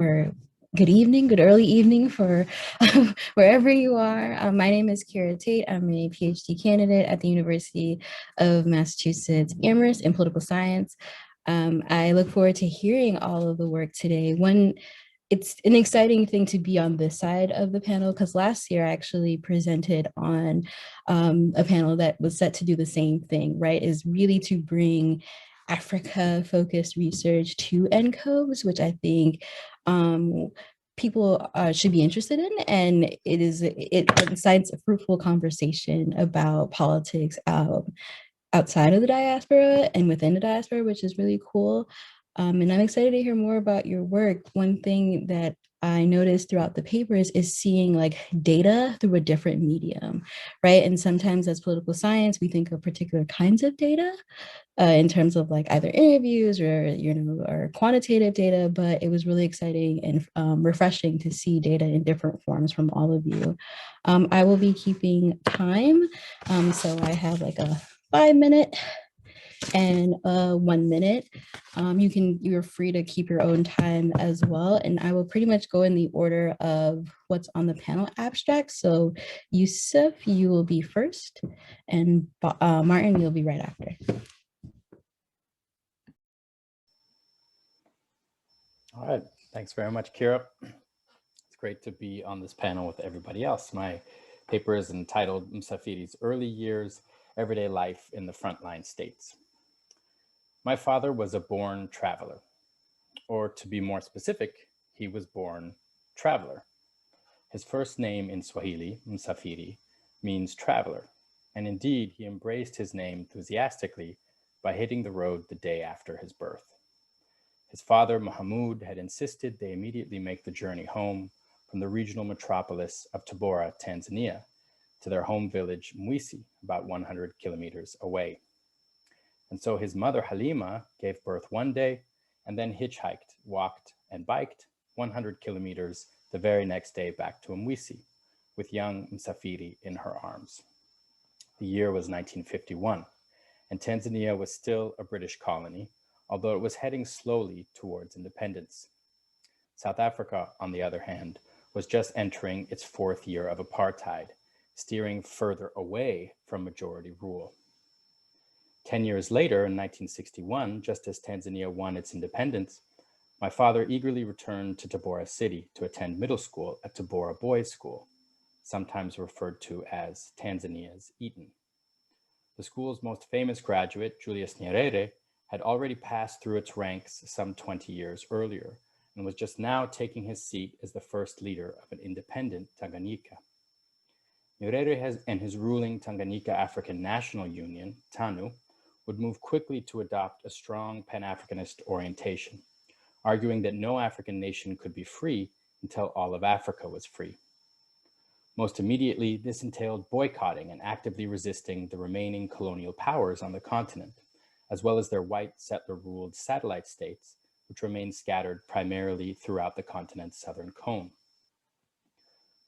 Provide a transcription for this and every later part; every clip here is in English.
or good evening, good early evening for wherever you are. My name is Kira Tait. I'm a PhD candidate at the University of Massachusetts Amherst in political science. I look forward to hearing all of the work today. It's an exciting thing to be on this side of the panel because last year I actually presented on a panel that was set to do the same thing, right? Is really to bring Africa-focused research to NCOVs, which I think people should be interested in, and it incites a fruitful conversation about politics outside of the diaspora and within the diaspora, which is really cool. And I'm excited to hear more about your work. One thing that I noticed throughout the papers is seeing like data through a different medium, right? And sometimes as political science, we think of particular kinds of data in terms of like either interviews or quantitative data, but it was really exciting and refreshing to see data in different forms from all of you. I will be keeping time. So I have like a 5 minute and 1 minute. You're free to keep your own time as well. And I will pretty much go in the order of what's on the panel abstract. So Yousuf, you will be first, and Martin, you'll be right after. All right, thanks very much, Kira. It's great to be on this panel with everybody else. My paper is entitled Msafiri's Early Years, Everyday Life in the Frontline States. My father was a born traveler, or to be more specific, he was born traveler. His first name in Swahili, Msafiri, means traveler, and indeed he embraced his name enthusiastically by hitting the road the day after his birth. His father, Mahamud, had insisted they immediately make the journey home from the regional metropolis of Tabora, Tanzania, to their home village, Mwisi, about 100 kilometers away. And so his mother, Halima, gave birth one day and then hitchhiked, walked, and biked 100 kilometers the very next day back to Mwisi, with young Msafiri in her arms. The year was 1951, and Tanzania was still a British colony, although it was heading slowly towards independence. South Africa, on the other hand, was just entering its fourth year of apartheid, steering further away from majority rule. 10 years later, in 1961, just as Tanzania won its independence, my father eagerly returned to Tabora City to attend middle school at Tabora Boys School, sometimes referred to as Tanzania's Eton. The school's most famous graduate, Julius Nyerere, had already passed through its ranks some 20 years earlier and was just now taking his seat as the first leader of an independent Tanganyika. Nyerere and his ruling Tanganyika African National Union, TANU, would move quickly to adopt a strong Pan-Africanist orientation, arguing that no African nation could be free until all of Africa was free. Most immediately, this entailed boycotting and actively resisting the remaining colonial powers on the continent, as well as their white settler-ruled satellite states, which remained scattered primarily throughout the continent's southern cone.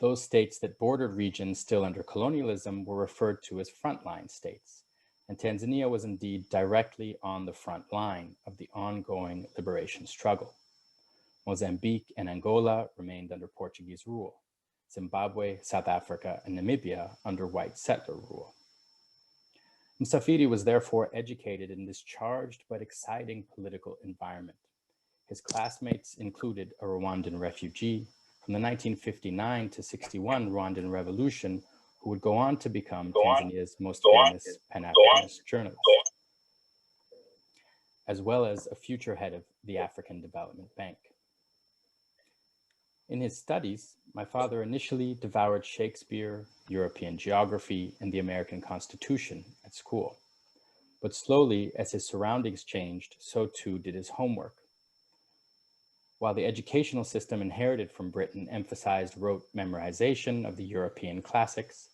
Those states that bordered regions still under colonialism were referred to as frontline states, and Tanzania was indeed directly on the front line of the ongoing liberation struggle. Mozambique and Angola remained under Portuguese rule, Zimbabwe, South Africa, and Namibia under white settler rule. Msafiri was therefore educated in this charged but exciting political environment. His classmates included a Rwandan refugee from the 1959 to 61 Rwandan Revolution, who would go on to become Tanzania's most famous Pan-Africanist journalist, as well as a future head of the African Development Bank. In his studies, my father initially devoured Shakespeare, European geography, and the American Constitution at school. But slowly, as his surroundings changed, so too did his homework. While the educational system inherited from Britain emphasized rote memorization of the European classics,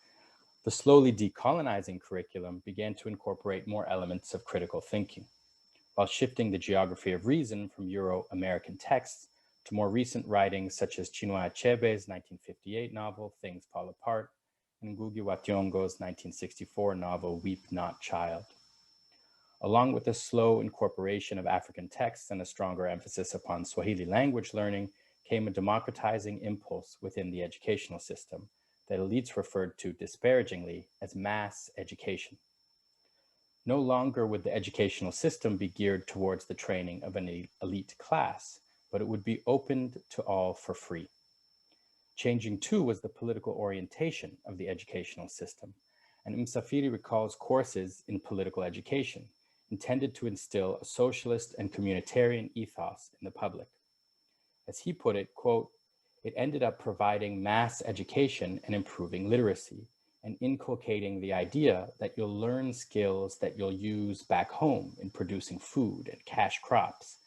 the slowly decolonizing curriculum began to incorporate more elements of critical thinking, while shifting the geography of reason from Euro-American texts to more recent writings such as Chinua Achebe's 1958 novel, Things Fall Apart, and Ngugi wa Thiong'o's 1964 novel, Weep Not, Child. Along with the slow incorporation of African texts and a stronger emphasis upon Swahili language learning came a democratizing impulse within the educational system that elites referred to disparagingly as mass education. No longer would the educational system be geared towards the training of an elite class, but it would be opened to all for free. Changing too was the political orientation of the educational system, and Msafiri recalls courses in political education intended to instill a socialist and communitarian ethos in the public. As he put it, quote, "It ended up providing mass education and improving literacy, and inculcating the idea that you'll learn skills that you'll use back home in producing food and cash crops,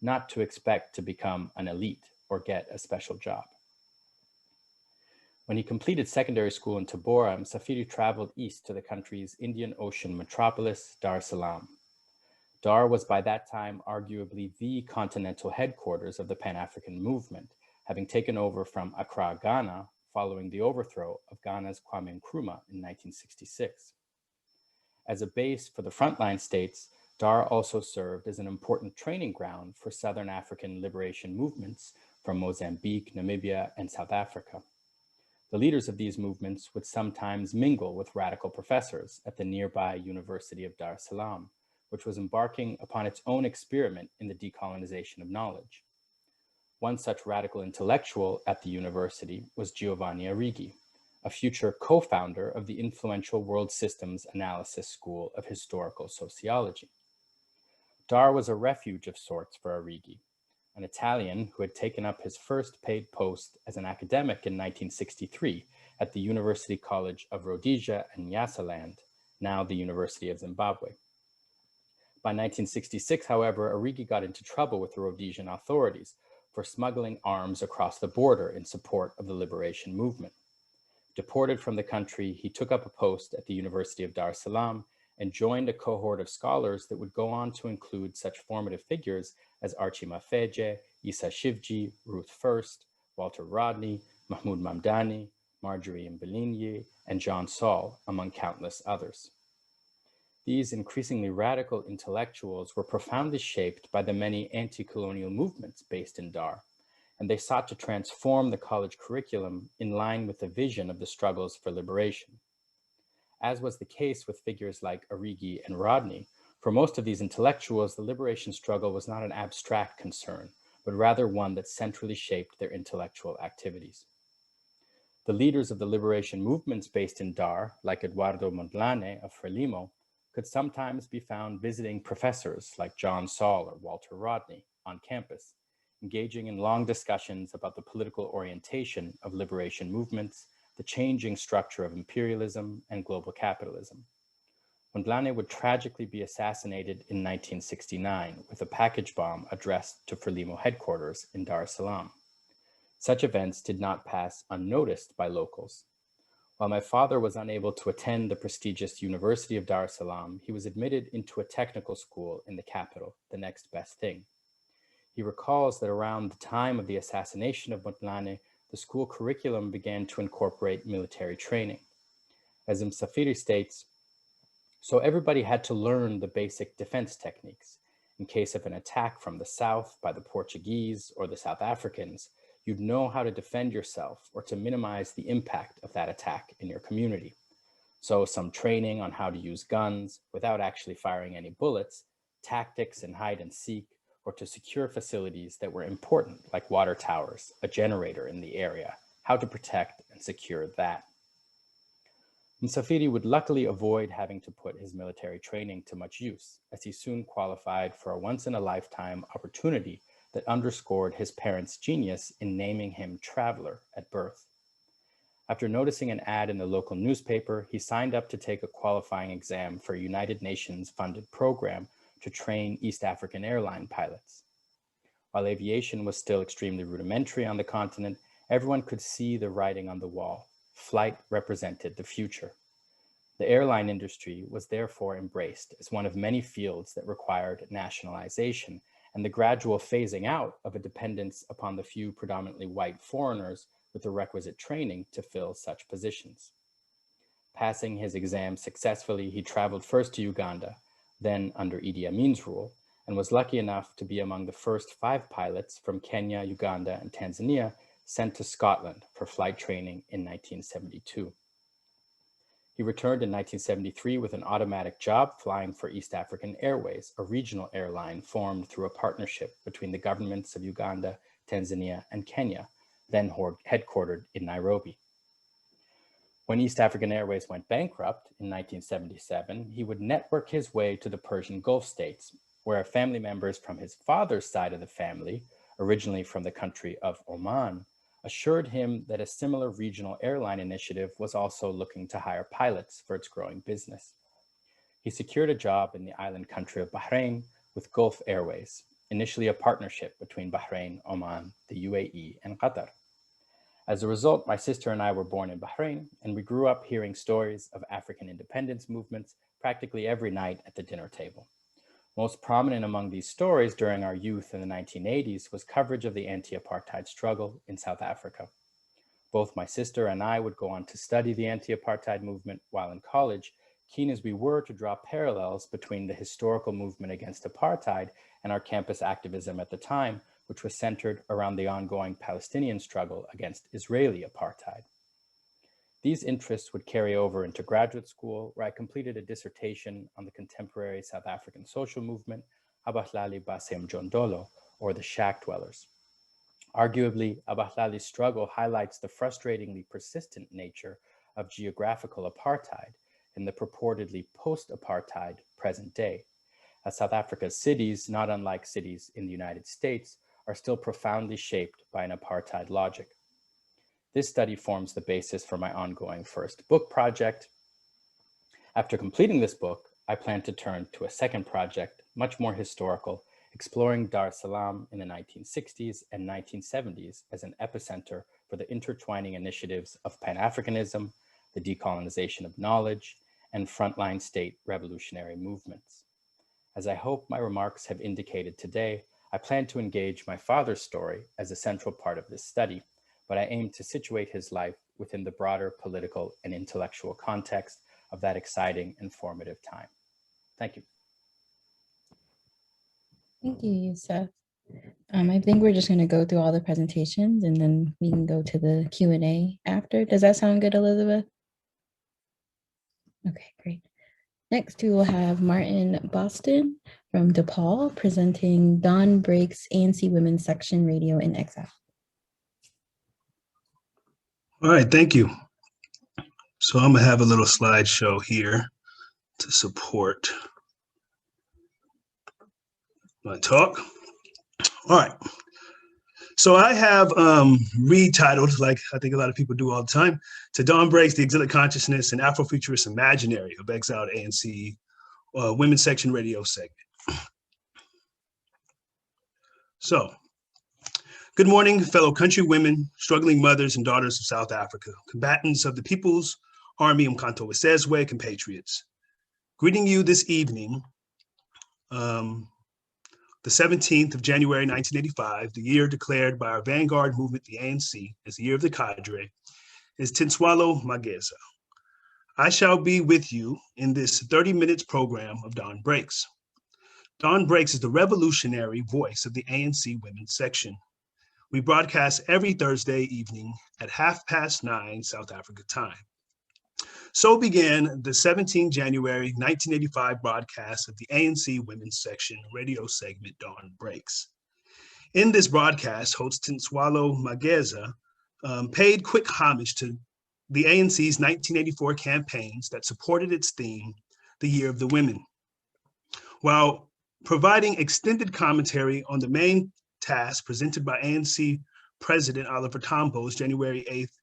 not to expect to become an elite or get a special job." When he completed secondary school in Tabora, Msafiri traveled east to the country's Indian Ocean metropolis, Dar es Salaam. Dar was by that time arguably the continental headquarters of the Pan-African movement, having taken over from Accra, Ghana, following the overthrow of Ghana's Kwame Nkrumah in 1966. As a base for the frontline states, Dar also served as an important training ground for Southern African liberation movements from Mozambique, Namibia, and South Africa. The leaders of these movements would sometimes mingle with radical professors at the nearby University of Dar es Salaam, which was embarking upon its own experiment in the decolonization of knowledge. One such radical intellectual at the university was Giovanni Arigi, a future co-founder of the influential World Systems Analysis School of Historical Sociology. Dar was a refuge of sorts for Arigi, an Italian who had taken up his first paid post as an academic in 1963 at the University College of Rhodesia and Nyasaland, now the University of Zimbabwe. By 1966, however, Arigi got into trouble with the Rhodesian authorities for smuggling arms across the border in support of the liberation movement. Deported from the country, he took up a post at the University of Dar es Salaam and joined a cohort of scholars that would go on to include such formative figures as Archie Mafeje, Issa Shivji, Ruth First, Walter Rodney, Mahmoud Mamdani, Marjorie Mbelinyi, and John Saul, among countless others. These increasingly radical intellectuals were profoundly shaped by the many anti-colonial movements based in Dar, and they sought to transform the college curriculum in line with the vision of the struggles for liberation. As was the case with figures like Arigi and Rodney, for most of these intellectuals, the liberation struggle was not an abstract concern, but rather one that centrally shaped their intellectual activities. The leaders of the liberation movements based in Dar, like Eduardo Mondlane of Frelimo, could sometimes be found visiting professors like John Saul or Walter Rodney on campus, engaging in long discussions about the political orientation of liberation movements, the changing structure of imperialism and global capitalism. Mondlane would tragically be assassinated in 1969 with a package bomb addressed to Frelimo headquarters in Dar es Salaam. Such events did not pass unnoticed by locals. While my father was unable to attend the prestigious University of Dar es Salaam, he was admitted into a technical school in the capital, the next best thing. He recalls that around the time of the assassination of Mondlane, the school curriculum began to incorporate military training. As Msafiri states, so everybody had to learn the basic defense techniques. In case of an attack from the south by the Portuguese or the South Africans, you'd know how to defend yourself or to minimize the impact of that attack in your community. So some training on how to use guns without actually firing any bullets, tactics in hide and seek, or to secure facilities that were important, like water towers, a generator in the area, how to protect and secure that. Msafiri would luckily avoid having to put his military training to much use, as he soon qualified for a once-in-a-lifetime opportunity that underscored his parents' genius in naming him Traveler at birth. After noticing an ad in the local newspaper, he signed up to take a qualifying exam for a United Nations-funded program to train East African airline pilots. While aviation was still extremely rudimentary on the continent, everyone could see the writing on the wall. Flight represented the future. The airline industry was therefore embraced as one of many fields that required nationalization and the gradual phasing out of a dependence upon the few predominantly white foreigners with the requisite training to fill such positions. Passing his exam successfully, he traveled first to Uganda, then under Idi Amin's rule, and was lucky enough to be among the first 5 pilots from Kenya, Uganda, and Tanzania sent to Scotland for flight training in 1972. He returned in 1973 with an automatic job flying for East African Airways, a regional airline formed through a partnership between the governments of Uganda, Tanzania, and Kenya, then headquartered in Nairobi. When East African Airways went bankrupt in 1977, he would network his way to the Persian Gulf states, where family members from his father's side of the family, originally from the country of Oman, assured him that a similar regional airline initiative was also looking to hire pilots for its growing business. He secured a job in the island country of Bahrain with Gulf Airways, initially a partnership between Bahrain, Oman, the UAE, and Qatar. As a result, my sister and I were born in Bahrain, and we grew up hearing stories of African independence movements practically every night at the dinner table. Most prominent among these stories during our youth in the 1980s was coverage of the anti-apartheid struggle in South Africa. Both my sister and I would go on to study the anti-apartheid movement while in college, keen as we were to draw parallels between the historical movement against apartheid and our campus activism at the time, which was centered around the ongoing Palestinian struggle against Israeli apartheid. These interests would carry over into graduate school, where I completed a dissertation on the contemporary South African social movement, Abahlali Basemjondolo, or the shack dwellers. Arguably, Abahlali's struggle highlights the frustratingly persistent nature of geographical apartheid in the purportedly post-apartheid present day, as South Africa's cities, not unlike cities in the United States, are still profoundly shaped by an apartheid logic. This study forms the basis for my ongoing first book project. After completing this book, I plan to turn to a second project, much more historical, exploring Dar es Salaam in the 1960s and 1970s as an epicenter for the intertwining initiatives of Pan-Africanism, the decolonization of knowledge, and frontline state revolutionary movements. As I hope my remarks have indicated today, I plan to engage my father's story as a central part of this study, but I aim to situate his life within the broader political and intellectual context of that exciting and formative time. Thank you. Thank you, Yousuf. I think we're just going to go through all the presentations and then we can go to the Q&A after. Does that sound good, Elizabeth? Okay, great. Next, we will have Martin Boston from DePaul presenting Dawn Breaks ANC Women's Section Radio in Exile. All right, thank you. So I'm gonna have a little slideshow here to support my talk. All right. So I have retitled, like I think a lot of people do all the time, to Dawn Breaks, the Exilic Consciousness and Afrofuturist Imaginary of Exiled ANC Women's Section Radio segment. So, good morning, fellow country women, struggling mothers and daughters of South Africa, combatants of the People's Army Umkhonto we Sizwe, compatriots. Greeting you this evening, the 17th of January, 1985, the year declared by our vanguard movement, the ANC, as the year of the cadre, is Tinswalo Mageza. I shall be with you in this 30 minutes program of Dawn Breaks. Dawn Breaks is the revolutionary voice of the ANC Women's Section. We broadcast every Thursday evening at 9:30 South Africa time. So began the 17 January 1985 broadcast of the ANC Women's Section radio segment Dawn Breaks. In this broadcast, host Tinswalo Mageza paid quick homage to the ANC's 1984 campaigns that supported its theme, the Year of the Women, while providing extended commentary on the main task presented by ANC President Oliver Tambo's January 8th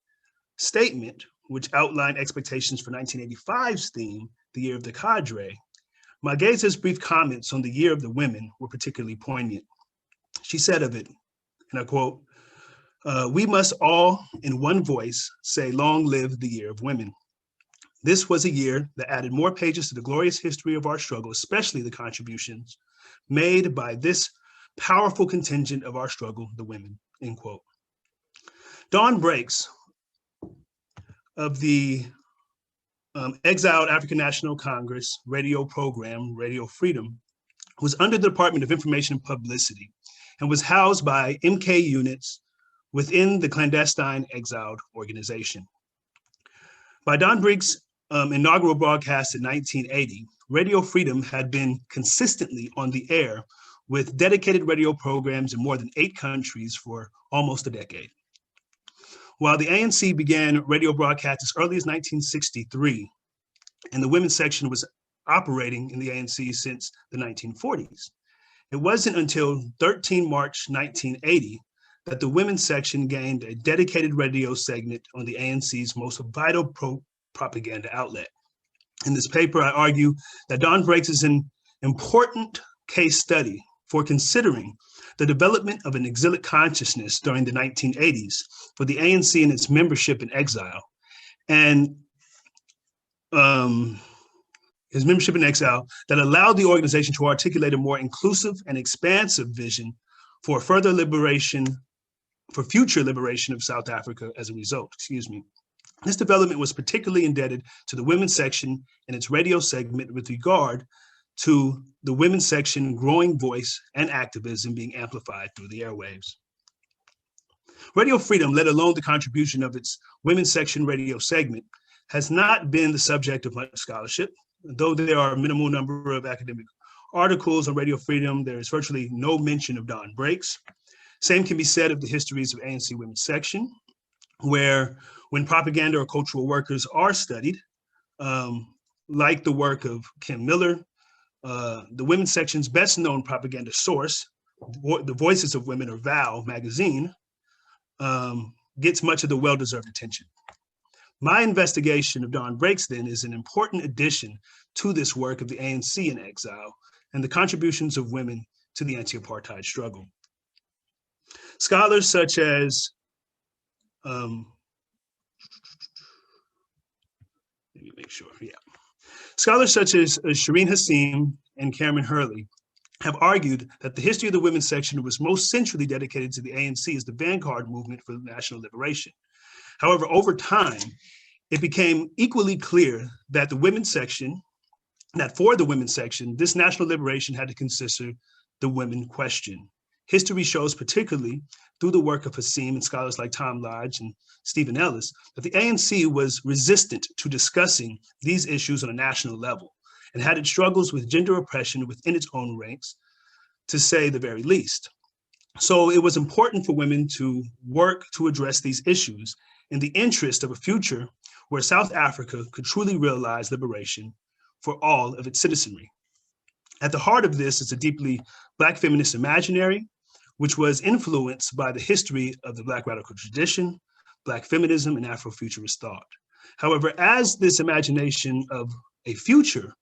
statement, which outlined expectations for 1985's theme, the Year of the Cadre. Mageza's brief comments on the Year of the Women were particularly poignant. She said of it, and I quote, "We must all, in one voice, say, long live the Year of Women. This was a year that added more pages to the glorious history of our struggle, especially the contributions made by this powerful contingent of our struggle, the women," end quote. Dawn Breaks of the Exiled African National Congress radio program, Radio Freedom, was under the Department of Information and Publicity and was housed by MK units within the clandestine Exiled organization. By Don Brigg's inaugural broadcast in 1980, Radio Freedom had been consistently on the air with dedicated radio programs in more than 8 countries for almost a decade. While the ANC began radio broadcasts as early as 1963, and the women's section was operating in the ANC since the 1940s, it wasn't until 13 March 1980 that the women's section gained a dedicated radio segment on the ANC's most vital propaganda outlet. In this paper, I argue that Don Breaks is an important case study for considering the development of an exilic consciousness during the 1980s for the ANC and its membership in exile, and his membership in exile that allowed the organization to articulate a more inclusive and expansive vision for further liberation, for future liberation of South Africa as a result, This development was particularly indebted to the women's section and its radio segment with regard to the women's section growing voice and activism being amplified through the airwaves. Radio Freedom, let alone the contribution of its women's section radio segment, has not been the subject of much scholarship. Though there are a minimal number of academic articles on Radio Freedom, there is virtually no mention of Don Breaks. Same can be said of the histories of ANC women's section, where when propaganda or cultural workers are studied, like the work of Kim Miller, the women's section's best known propaganda source, The Voices of Women, or VOW magazine, gets much of the well-deserved attention. My investigation of Don Breaks then is an important addition to this work of the ANC in exile and the contributions of women to the anti-apartheid struggle. Scholars such as, Scholars such as Shireen Hassim and Cameron Hurley have argued that the history of the women's section was most centrally dedicated to the ANC as the vanguard movement for national liberation. However, over time, it became equally clear that for the women's section, this national liberation had to consider the women question. History shows, particularly through the work of Hassim and scholars like Tom Lodge and Stephen Ellis, that the ANC was resistant to discussing these issues on a national level and had its struggles with gender oppression within its own ranks, to say the very least. So it was important for women to work to address these issues in the interest of a future where South Africa could truly realize liberation for all of its citizenry. At the heart of this is a deeply Black feminist imaginary, which was influenced by the history of the Black radical tradition, Black feminism, and Afrofuturist thought. However, as this imagination of a future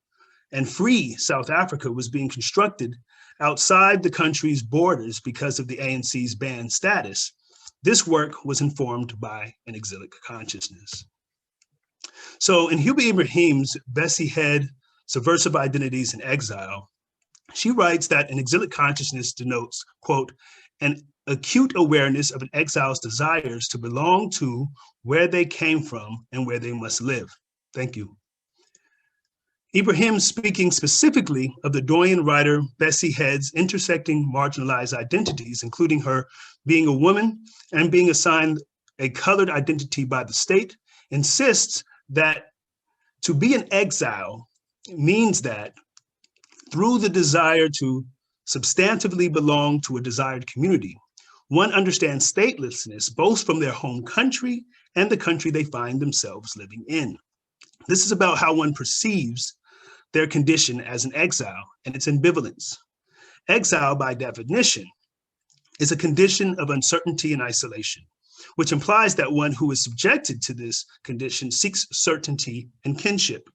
and free South Africa was being constructed outside the country's borders because of the ANC's banned status, this work was informed by an exilic consciousness. So in Hubert Ibrahim's Bessie Head, Subversive Identities in Exile, she writes that an exilic consciousness denotes, quote, an acute awareness of an exile's desires to belong to where they came from and where they must live. Thank you. Ibrahim, speaking specifically of the Doyen writer Bessie Head's intersecting marginalized identities, including her being a woman and being assigned a colored identity by the state, insists that to be an exile means that through the desire to substantively belong to a desired community, one understands statelessness both from their home country and the country they find themselves living in. This is about how one perceives their condition as an exile and its ambivalence. Exile, by definition, is a condition of uncertainty and isolation, which implies that one who is subjected to this condition seeks certainty and kinship.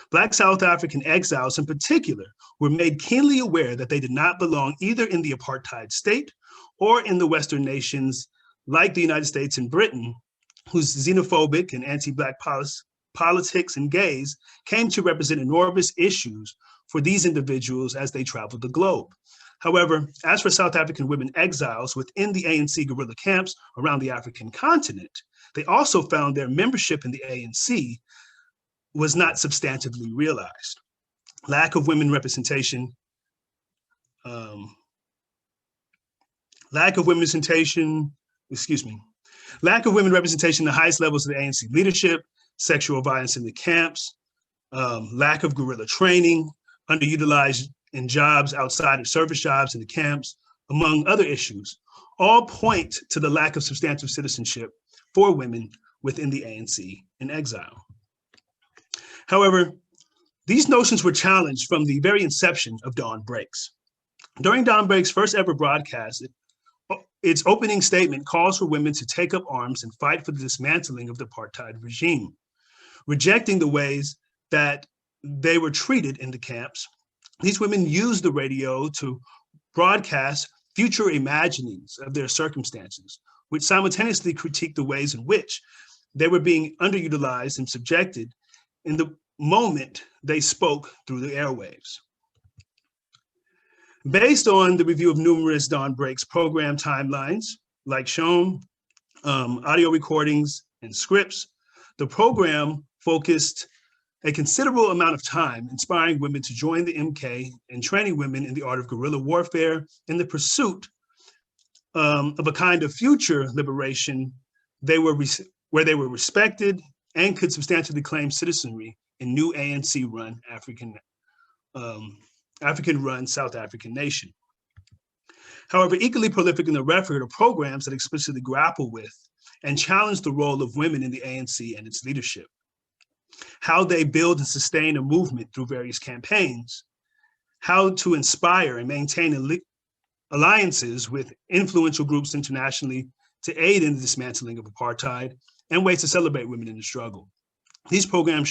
Black South African exiles in particular were made keenly aware that they did not belong either in the apartheid state or in the Western nations like the United States and Britain, whose xenophobic and anti-Black politics and gaze came to represent enormous issues for these individuals as they traveled the globe. However, as for South African women exiles within the ANC guerrilla camps around the African continent, they also found their membership in the ANC was not substantively realized. Lack of women representation lack of women representation, lack of women representation in the highest levels of the ANC leadership, sexual violence in the camps, lack of guerrilla training, underutilized in jobs outside of service jobs in the camps, among other issues, all point to the lack of substantive citizenship for women within the ANC in exile. However, these notions were challenged from the very inception of Dawn Breaks. During Dawn Breaks' first ever broadcast, its opening statement calls for women to take up arms and fight for the dismantling of the apartheid regime, rejecting the ways that they were treated in the camps. These women used the radio to broadcast future imaginings of their circumstances, which simultaneously critiqued the ways in which they were being underutilized and subjected in the moment they spoke through the airwaves. Based on the review of numerous Dawn Breaks program timelines, like shown, audio recordings and scripts, the program focused a considerable amount of time inspiring women to join the MK and training women in the art of guerrilla warfare in the pursuit of a kind of future liberation where they were respected and could substantially claim citizenry in new ANC-run African-run South African nation. However, equally prolific in the record are programs that explicitly grapple with and challenge the role of women in the ANC and its leadership, how they build and sustain a movement through various campaigns, how to inspire and maintain alliances with influential groups internationally to aid in the dismantling of apartheid, and ways to celebrate women in the struggle. These programs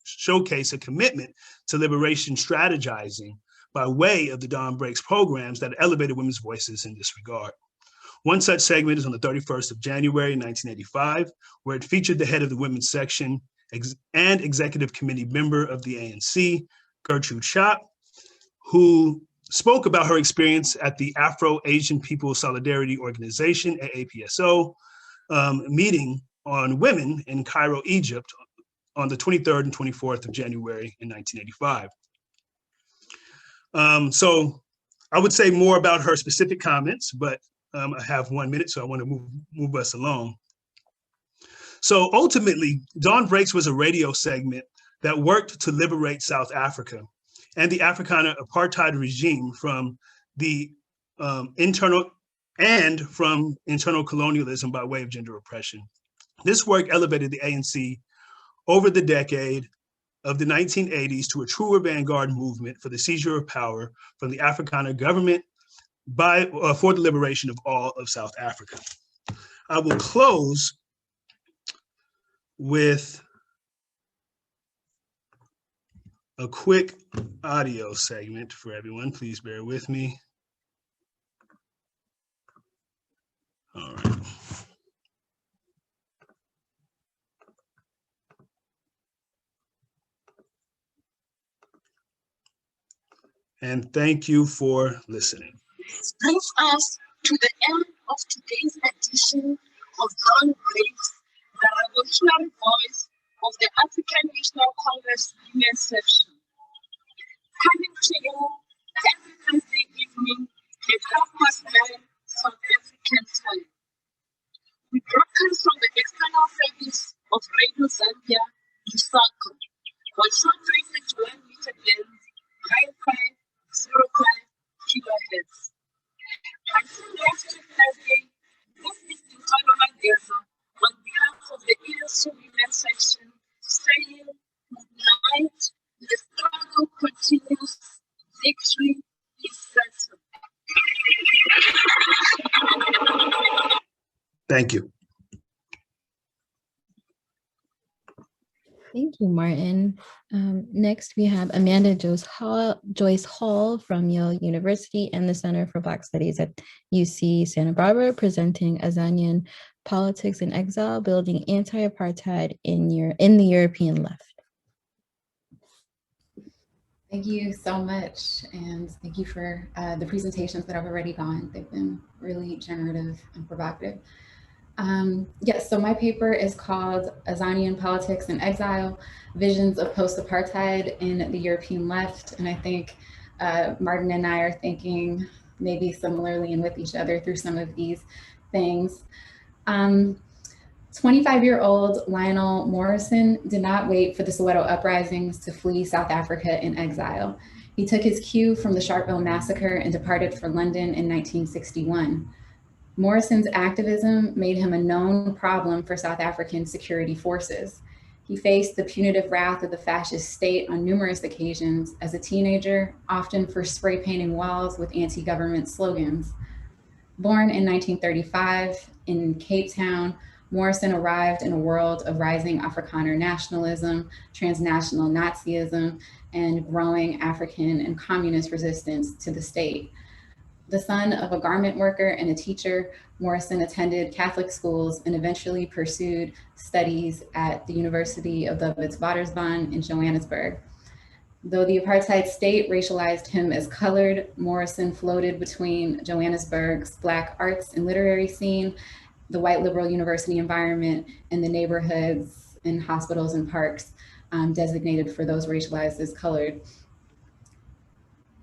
showcase a commitment to liberation strategizing by way of the Dawn Breaks programs that elevated women's voices in this regard. One such segment is on the 31st of January, 1985, where it featured the head of the women's section and executive committee member of the ANC, Gertrude Schopp, who spoke about her experience at the Afro-Asian People's Solidarity Organization, AAPSO, meeting on women in Cairo, Egypt, on the 23rd and 24th of January in 1985. So I would say more about her specific comments, but I have 1 minute, so I want to move us along. So ultimately, Dawn Breaks was a radio segment that worked to liberate South Africa and the Afrikaner apartheid regime from the internal colonialism by way of gender oppression. This work elevated the ANC over the decade of the 1980s to a truer vanguard movement for the seizure of power from the Afrikaner government for the liberation of all of South Africa. I will close with a quick audio segment for everyone. Please bear with me. All right. And thank you for listening. This brings us to the end of today's edition of Dawn Breaks, the revolutionary voice of the African National Congress Women's Section. Coming to you every Thursday evening at 9:30 South African time. We broadcast from the external service of Radio Zambia, Lusaka, on short 361 meter bands, 9505 kilohertz. Until next Thursday, this is Ntantala on behalf of the ESU Women's Section, saying good night. The struggle continues. Victory is certain. Thank you. Thank you, Martin. Next, we have Amanda Joyce Hall from Yale University and the Center for Black Studies at UC Santa Barbara, presenting Azanian Politics in Exile, Building Anti-Apartheid in the European Left. Thank you so much, and thank you for the presentations that have already gone. They've been really generative and provocative. Yes, so my paper is called Azanian Politics in Exile, Visions of Post-Apartheid in the European Left, and I think Martin and I are thinking maybe similarly and with each other through some of these things. 25-year-old Lionel Morrison did not wait for the Soweto uprisings to flee South Africa in exile. He took his cue from the Sharpeville massacre and departed for London in 1961. Morrison's activism made him a known problem for South African security forces. He faced the punitive wrath of the fascist state on numerous occasions as a teenager, often for spray painting walls with anti-government slogans. Born in 1935 in Cape Town, Morrison arrived in a world of rising Afrikaner nationalism, transnational Nazism, and growing African and communist resistance to the state. The son of a garment worker and a teacher, Morrison attended Catholic schools and eventually pursued studies at the University of the Witwatersrand in Johannesburg. Though the apartheid state racialized him as colored, Morrison floated between Johannesburg's Black arts and literary scene, the white liberal university environment, and the neighborhoods and hospitals and parks designated for those racialized as colored.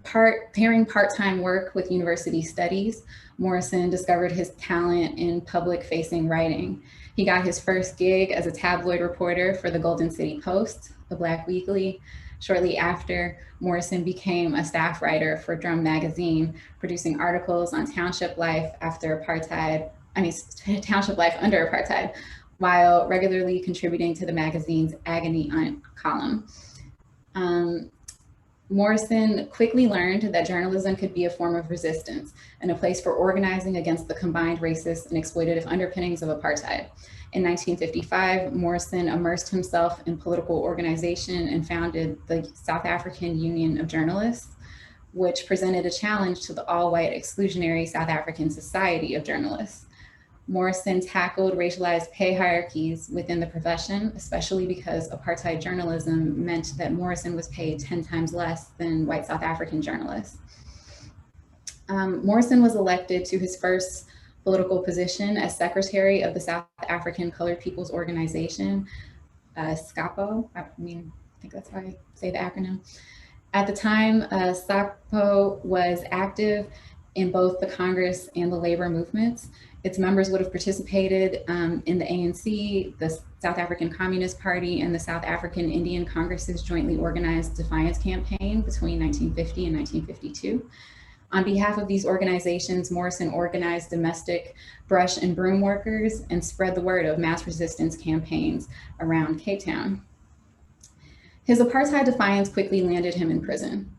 Pairing part-time work with university studies, Morrison discovered his talent in public-facing writing. He got his first gig as a tabloid reporter for the Golden City Post, a Black weekly. Shortly after, Morrison became a staff writer for Drum magazine, producing articles on township life township life under apartheid, while regularly contributing to the magazine's Agony Aunt column. Morrison quickly learned that journalism could be a form of resistance and a place for organizing against the combined racist and exploitative underpinnings of apartheid. In 1955, Morrison immersed himself in political organization and founded the South African Union of Journalists, which presented a challenge to the all-white exclusionary South African Society of Journalists. Morrison tackled racialized pay hierarchies within the profession, especially because apartheid journalism meant that Morrison was paid 10 times less than white South African journalists. Morrison was elected to his first political position as secretary of the South African Colored People's Organization, SCAPO. I think that's how I say the acronym. At the time, SCAPO was active in both the Congress and the labor movements. Its members would have participated in the ANC, the South African Communist Party, and the South African Indian Congress's jointly organized defiance campaign between 1950 and 1952. On behalf of these organizations, Morrison organized domestic brush and broom workers and spread the word of mass resistance campaigns around Cape Town. His apartheid defiance quickly landed him in prison.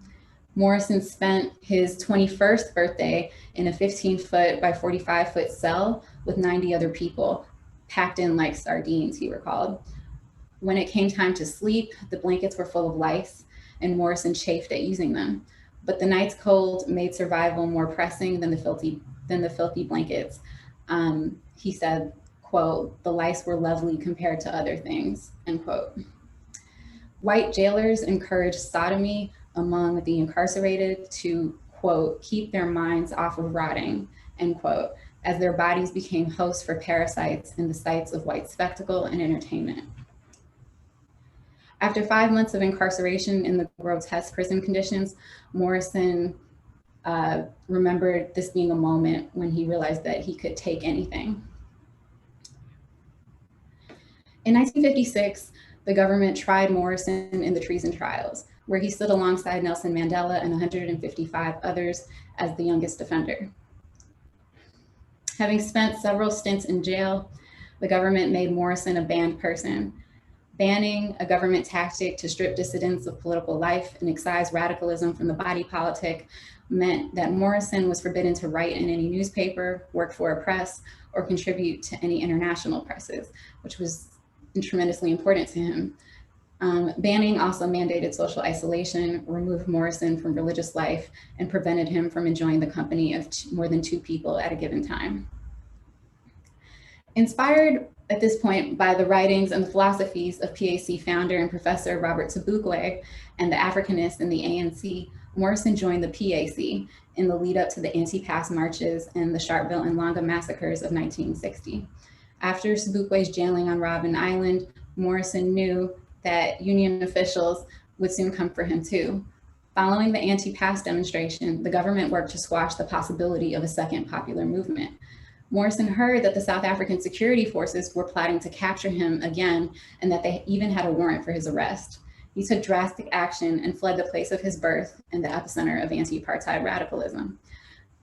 Morrison spent his 21st birthday in a 15-foot by 45-foot cell with 90 other people, packed in like sardines, he recalled. When it came time to sleep, the blankets were full of lice, and Morrison chafed at using them. But the night's cold made survival more pressing than the filthy blankets. He said, quote, "The lice were lovely compared to other things," end quote. White jailers encouraged sodomy among the incarcerated to, quote, "keep their minds off of rotting," end quote, as their bodies became hosts for parasites in the sites of white spectacle and entertainment. After 5 months of incarceration in the grotesque prison conditions, Morrison remembered this being a moment when he realized that he could take anything. In 1956, the government tried Morrison in the treason trials, where he stood alongside Nelson Mandela and 155 others as the youngest offender. Having spent several stints in jail, the government made Morrison a banned person. Banning, a government tactic to strip dissidents of political life and excise radicalism from the body politic, meant that Morrison was forbidden to write in any newspaper, work for a press, or contribute to any international presses, which was tremendously important to him. Banning also mandated social isolation, removed Morrison from religious life, and prevented him from enjoying the company of more than 2 people at a given time. Inspired at this point by the writings and the philosophies of PAC founder and professor Robert Sobukwe and the Africanists in the ANC, Morrison joined the PAC in the lead up to the anti-pass marches and the Sharpeville and Langa massacres of 1960. After Sobukwe's jailing on Robben Island, Morrison knew that Union officials would soon come for him too. Following the anti-pass demonstration, the government worked to squash the possibility of a second popular movement. Morrison heard that the South African security forces were plotting to capture him again, and that they even had a warrant for his arrest. He took drastic action and fled the place of his birth and the epicenter of anti-apartheid radicalism.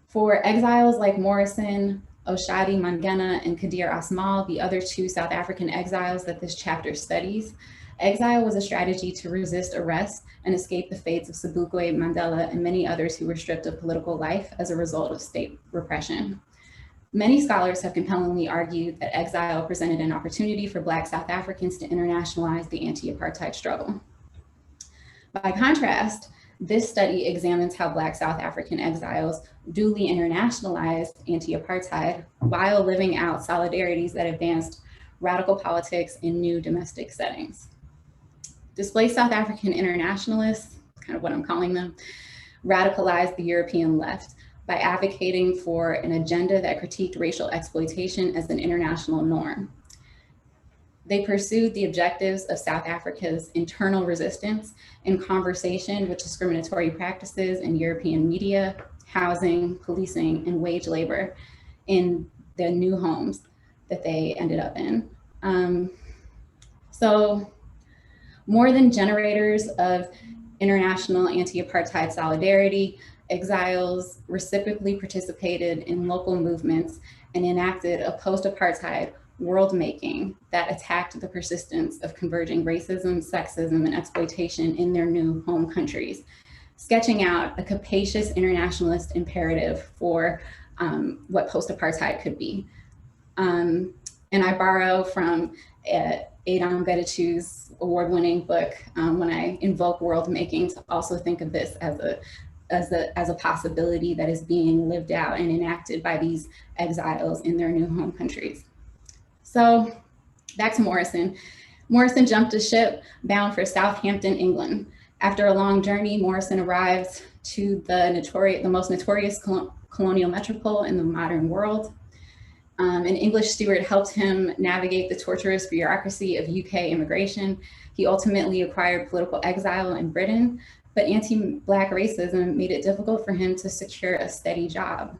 For exiles like Morrison, Oshadi Mangena, and Kadir Asmal, the other two South African exiles that this chapter studies, exile was a strategy to resist arrest and escape the fates of Sobukwe, Mandela, and many others who were stripped of political life as a result of state repression. Many scholars have compellingly argued that exile presented an opportunity for Black South Africans to internationalize the anti-apartheid struggle. By contrast, this study examines how Black South African exiles duly internationalized anti-apartheid while living out solidarities that advanced radical politics in new domestic settings. Displaced South African internationalists, kind of what I'm calling them, radicalized the European left by advocating for an agenda that critiqued racial exploitation as an international norm. They pursued the objectives of South Africa's internal resistance in conversation with discriminatory practices in European media, housing, policing, and wage labor in their new homes that they ended up in. So more than generators of international anti-apartheid solidarity, exiles reciprocally participated in local movements and enacted a post-apartheid world making that attacked the persistence of converging racism, sexism, and exploitation in their new home countries, sketching out a capacious internationalist imperative for what post-apartheid could be. And I borrow from Adam Getachu's award-winning book when I invoke world making to also think of this as a possibility that is being lived out and enacted by these exiles in their new home countries. So back to Morrison. Morrison jumped a ship bound for Southampton, England. After a long journey, Morrison arrived to the most notorious colonial metropole in the modern world. An English steward helped him navigate the torturous bureaucracy of UK immigration. He ultimately acquired political exile in Britain, but anti-Black racism made it difficult for him to secure a steady job.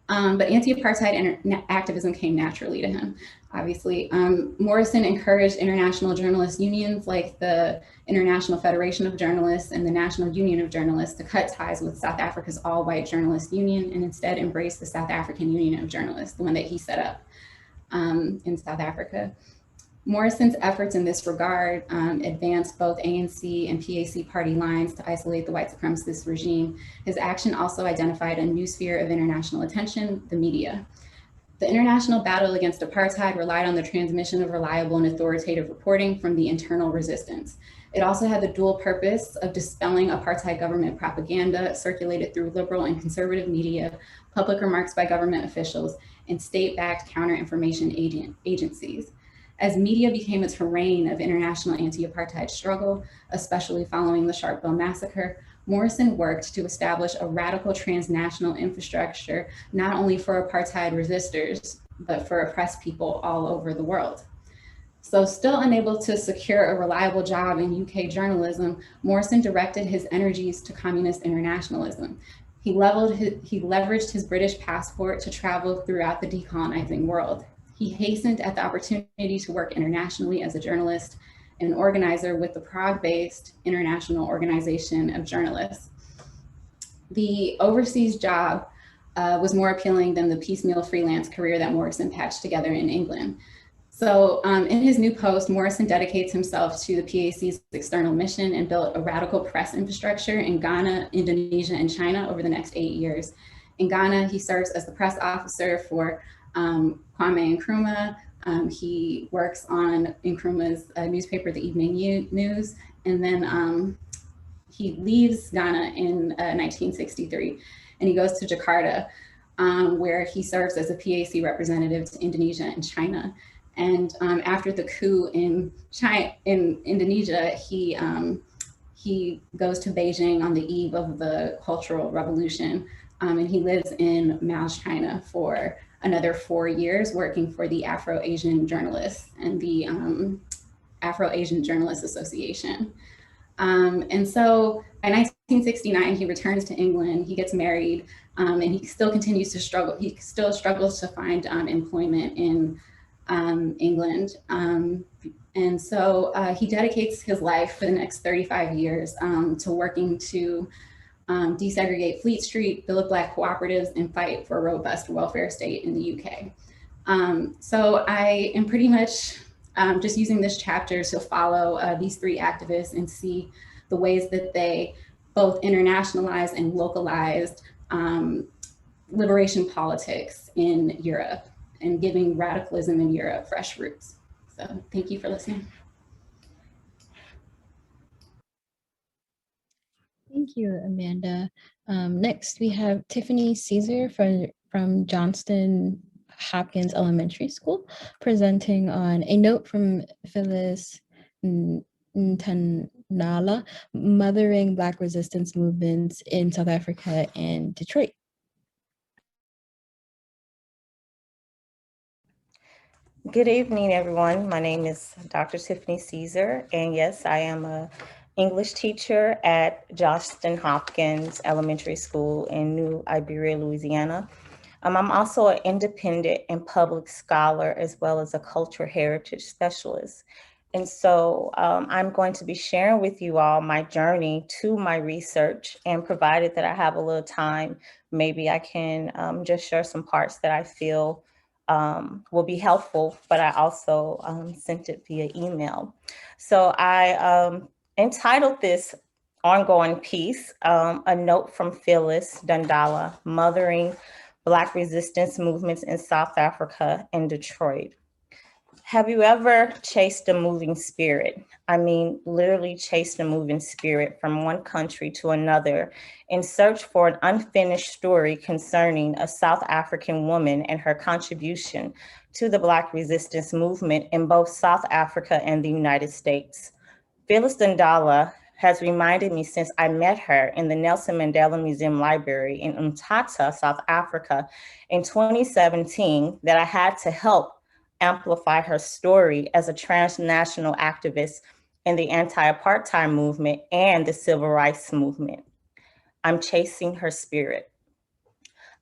But anti-apartheid activism came naturally to him, obviously. Morrison encouraged international journalist unions like the International Federation of Journalists and the National Union of Journalists to cut ties with South Africa's all-white journalist union and instead embrace the South African Union of Journalists, the one that he set up in South Africa. Morrison's efforts in this regard advanced both ANC and PAC party lines to isolate the white supremacist regime. His action also identified a new sphere of international attention, the media. The international battle against apartheid relied on the transmission of reliable and authoritative reporting from the internal resistance. It also had the dual purpose of dispelling apartheid government propaganda circulated through liberal and conservative media, public remarks by government officials, and state-backed counter-information agencies. As media became a terrain of international anti-apartheid struggle, especially following the Sharpeville massacre, Morrison worked to establish a radical transnational infrastructure, not only for apartheid resistors, but for oppressed people all over the world. So still unable to secure a reliable job in UK journalism, Morrison directed his energies to communist internationalism. He leveraged his British passport to travel throughout the decolonizing world. He hastened at the opportunity to work internationally as a journalist and organizer with the Prague-based International Organization of Journalists. The overseas job was more appealing than the piecemeal freelance career that Morrison patched together in England. So in his new post, Morrison dedicates himself to the PAC's external mission and built a radical press infrastructure in Ghana, Indonesia, and China over the next 8 years. In Ghana, he serves as the press officer for Kwame Nkrumah. He works on Nkrumah's newspaper, The Evening News, and then he leaves Ghana in 1963, and he goes to Jakarta, where he serves as a PAC representative to Indonesia and China. And after the coup in Indonesia, he goes to Beijing on the eve of the Cultural Revolution, and he lives in Mao's China for another 4 years, working for the Afro-Asian Journalists and the Afro-Asian Journalists Association. And so by 1969, he returns to England, he gets married, and he still continues to struggle. He still struggles to find employment in England. And so he dedicates his life for the next 35 years to working to desegregate Fleet Street, build Black cooperatives, and fight for a robust welfare state in the UK. So I am pretty much just using this chapter to follow these three activists and see the ways that they both internationalized and localized liberation politics in Europe and giving radicalism in Europe fresh roots. So thank you for listening. Thank you, Amanda. Next, we have Tiffany Caesar from Johnston Hopkins Elementary School, presenting on a note from Phyllis Ntantala, mothering Black resistance movements in South Africa and Detroit. Good evening, everyone. My name is Dr. Tiffany Caesar, and yes, I am an English teacher at Johnston Hopkins Elementary School in New Iberia, Louisiana. I'm also an independent and public scholar, as well as a cultural heritage specialist. And so I'm going to be sharing with you all my journey to my research, and provided that I have a little time, maybe I can just share some parts that I feel will be helpful, but I also sent it via email. So I entitled this ongoing piece, A Note from Phyllis Ntantala, Mothering Black Resistance Movements in South Africa and Detroit. Have you ever chased a moving spirit? I mean, literally chased a moving spirit from one country to another in search for an unfinished story concerning a South African woman and her contribution to the Black resistance movement in both South Africa and the United States. Phyllis Ntantala has reminded me since I met her in the Nelson Mandela Museum Library in Ntantala, South Africa in 2017, that I had to help amplify her story as a transnational activist in the anti-apartheid movement and the civil rights movement. I'm chasing her spirit.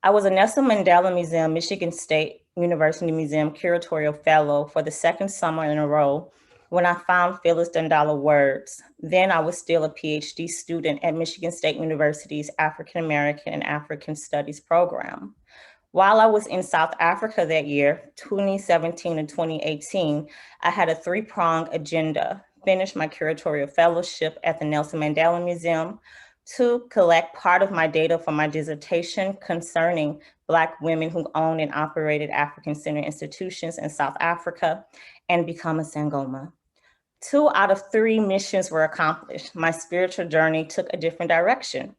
I was a Nelson Mandela Museum, Michigan State University Museum curatorial fellow for the second summer in a row when I found Phyllis Ntantala words. Then I was still a PhD student at Michigan State University's African American and African Studies program. While I was in South Africa that year, 2017 and 2018, I had a three-pronged agenda: finish my curatorial fellowship at the Nelson Mandela Museum, to collect part of my data for my dissertation concerning Black women who owned and operated African-centered institutions in South Africa, and become a Sangoma. 2 out of 3 missions were accomplished. My spiritual journey took a different direction.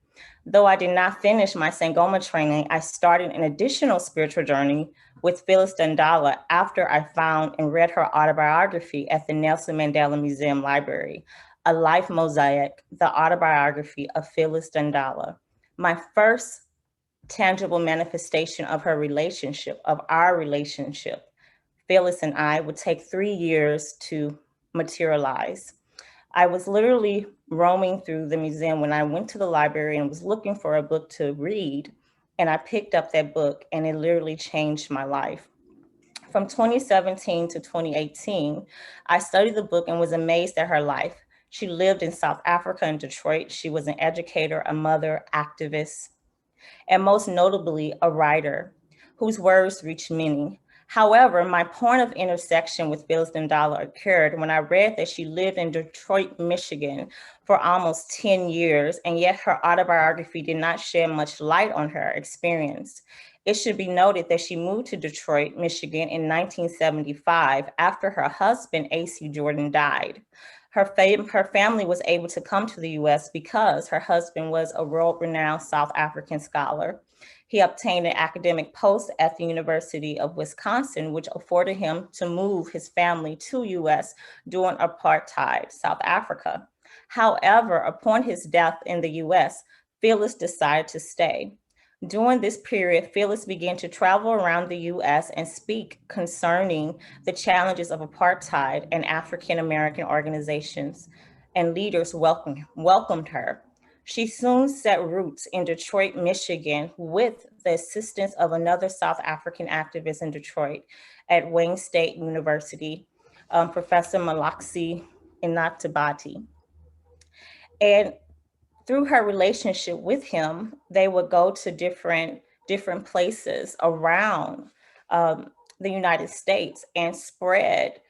Though I did not finish my Sangoma training, I started an additional spiritual journey with Phyllis Ntantala after I found and read her autobiography at the Nelson Mandela Museum Library, A Life Mosaic, the autobiography of Phyllis Ntantala. My first tangible manifestation of her relationship, of our relationship, Phyllis and I, would take 3 years to materialize. I was literally roaming through the museum when I went to the library and was looking for a book to read, and I picked up that book, and it literally changed my life. From 2017 to 2018, I studied the book and was amazed at her life. She lived in South Africa and Detroit. She was an educator, a mother, activist, and most notably, a writer whose words reached many. However, my point of intersection with Phyllis Ntantala occurred when I read that she lived in Detroit, Michigan for almost 10 years, and yet her autobiography did not shed much light on her experience. It should be noted that she moved to Detroit, Michigan in 1975 after her husband, A.C. Jordan, died. Her family was able to come to the US because her husband was a world-renowned South African scholar. He obtained an academic post at the University of Wisconsin, which afforded him to move his family to US during apartheid South Africa. However, upon his death in the US, Phyllis decided to stay. During this period, Phyllis began to travel around the US and speak concerning the challenges of apartheid, and African American organizations and leaders welcomed her. She soon set roots in Detroit, Michigan, with the assistance of another South African activist in Detroit at Wayne State University, Professor Molebatsi Ntantala. And through her relationship with him, they would go to different places around the United States and spread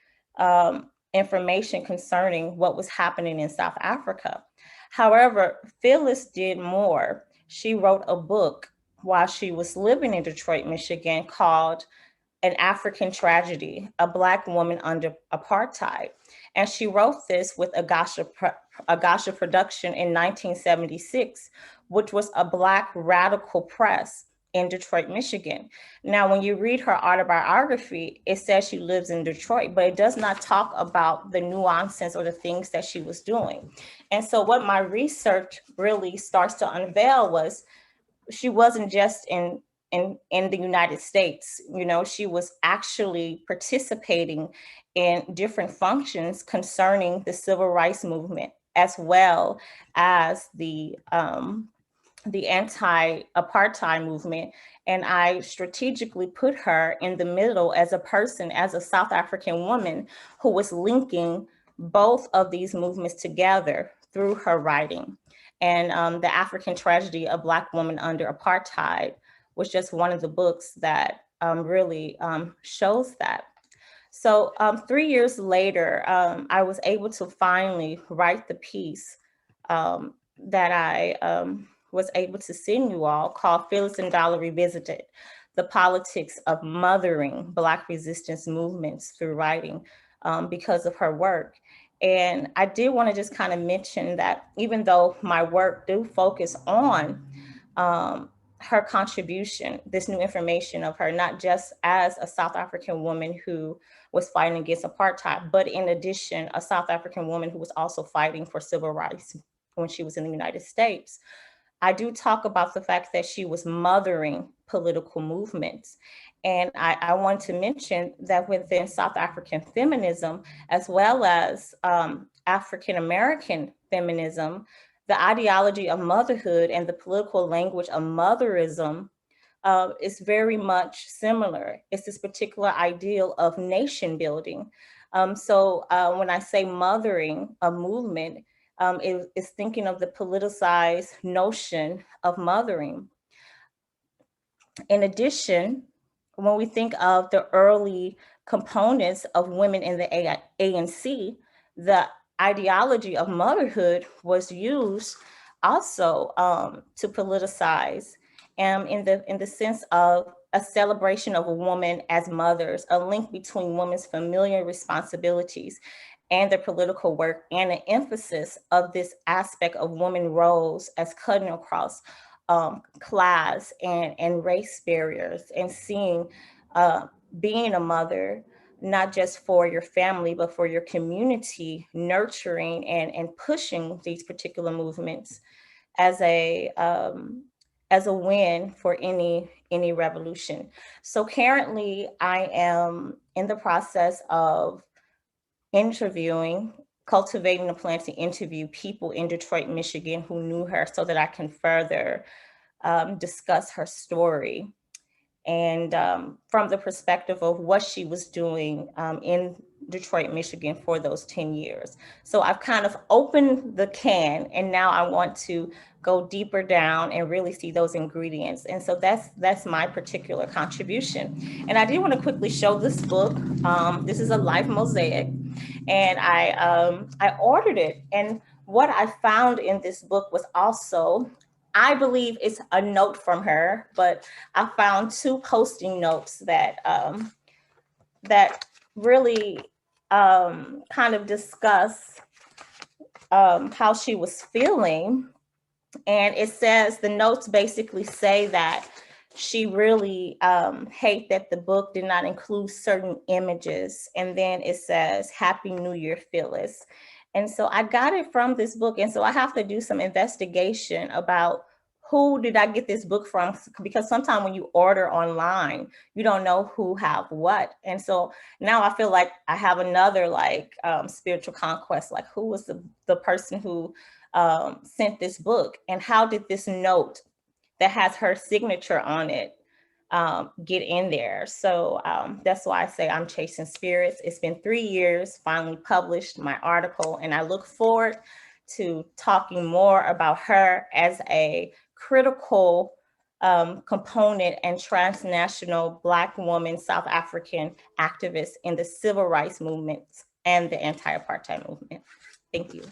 information concerning what was happening in South Africa. However, Phyllis did more. She wrote a book while she was living in Detroit, Michigan, called An African Tragedy, A Black Woman Under Apartheid. And she wrote this with Agasha Production in 1976, which was a Black radical press in Detroit, Michigan. Now, when you read her autobiography, it says she lives in Detroit, but it does not talk about the nuances or the things that she was doing. And so what my research really starts to unveil was she wasn't just in the United States. You know, she was actually participating in different functions concerning the civil rights movement, as well as the anti-apartheid movement. And I strategically put her in the middle as a person, as a South African woman who was linking both of these movements together through her writing. And The African Tragedy, A Black Woman Under Apartheid was just one of the books that really shows that. So 3 years later, I was able to finally write the piece that I was able to send you all, called Phyllis Ntantala Revisited, The Politics of Mothering Black Resistance Movements Through Writing, because of her work. And I did want to just kind of mention that even though my work do focus on her contribution, this new information of her, not just as a South African woman who was fighting against apartheid, but in addition, a South African woman who was also fighting for civil rights when she was in the United States. I do talk about the fact that she was mothering political movements. And I want to mention that within South African feminism, as well as African-American feminism, the ideology of motherhood and the political language of motherism is very much similar. It's this particular ideal of nation building. So when I say mothering a movement, is thinking of the politicized notion of mothering. In addition, when we think of the early components of women in the ANC, the ideology of motherhood was used also to politicize, in the sense of a celebration of a woman as mothers, a link between women's familiar responsibilities and their political work, and an emphasis of this aspect of women roles as cutting across class and race barriers, and seeing being a mother, not just for your family, but for your community, nurturing and pushing these particular movements as a win for any revolution. So currently I am in the process of cultivating a plan to interview people in Detroit, Michigan who knew her, so that I can further discuss her story, and from the perspective of what she was doing in Detroit, Michigan for those 10 years. So I've kind of opened the can, and now I want to go deeper down and really see those ingredients. And so that's my particular contribution. And I did want to quickly show this book. This is a life mosaic, and I ordered it. And what I found in this book was also, I believe it's a note from her, but I found 2 posting notes that that really kind of discuss how she was feeling. And it says, the notes basically say that she really hate that the book did not include certain images. And then it says, Happy New Year, Phyllis. And so I got it from this book. And so I have to do some investigation about who did I get this book from? Because sometimes when you order online, you don't know who have what. And so now I feel like I have another spiritual conquest, like who was the person who sent this book, and how did this note that has her signature on it get in there? So that's why I say I'm chasing spirits. It's been 3 years, finally published my article, and I look forward to talking more about her as a critical component and transnational Black woman, South African activist in the civil rights movement and the anti-apartheid movement. Thank you.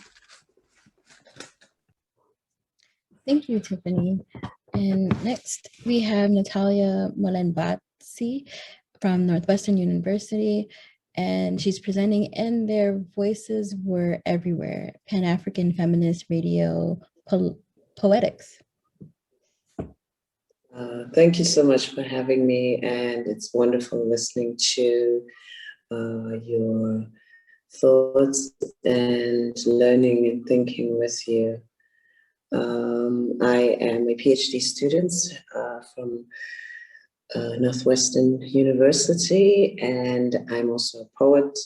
Thank you, Tiffany. And next we have Natalia Molebatsi from Northwestern University, and she's presenting In Their Voices Were Everywhere, Pan-African Feminist Radio Poetics. Thank you so much for having me, and it's wonderful listening to your thoughts and learning and thinking with you. I am a PhD student from Northwestern University, and I'm also a poet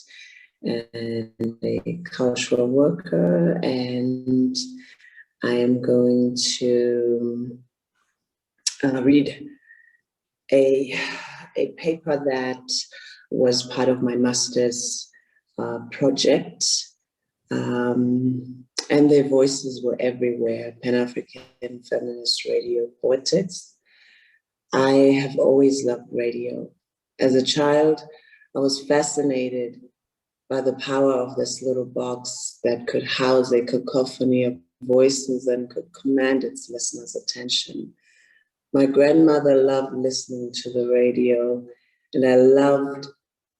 and a cultural worker, and I am going to read a paper that was part of my master's project, and their voices were everywhere, Pan-African Feminist Radio Poetics. I have always loved radio. As a child, I was fascinated by the power of this little box that could house a cacophony of voices and could command its listeners' attention. My grandmother loved listening to the radio, and I loved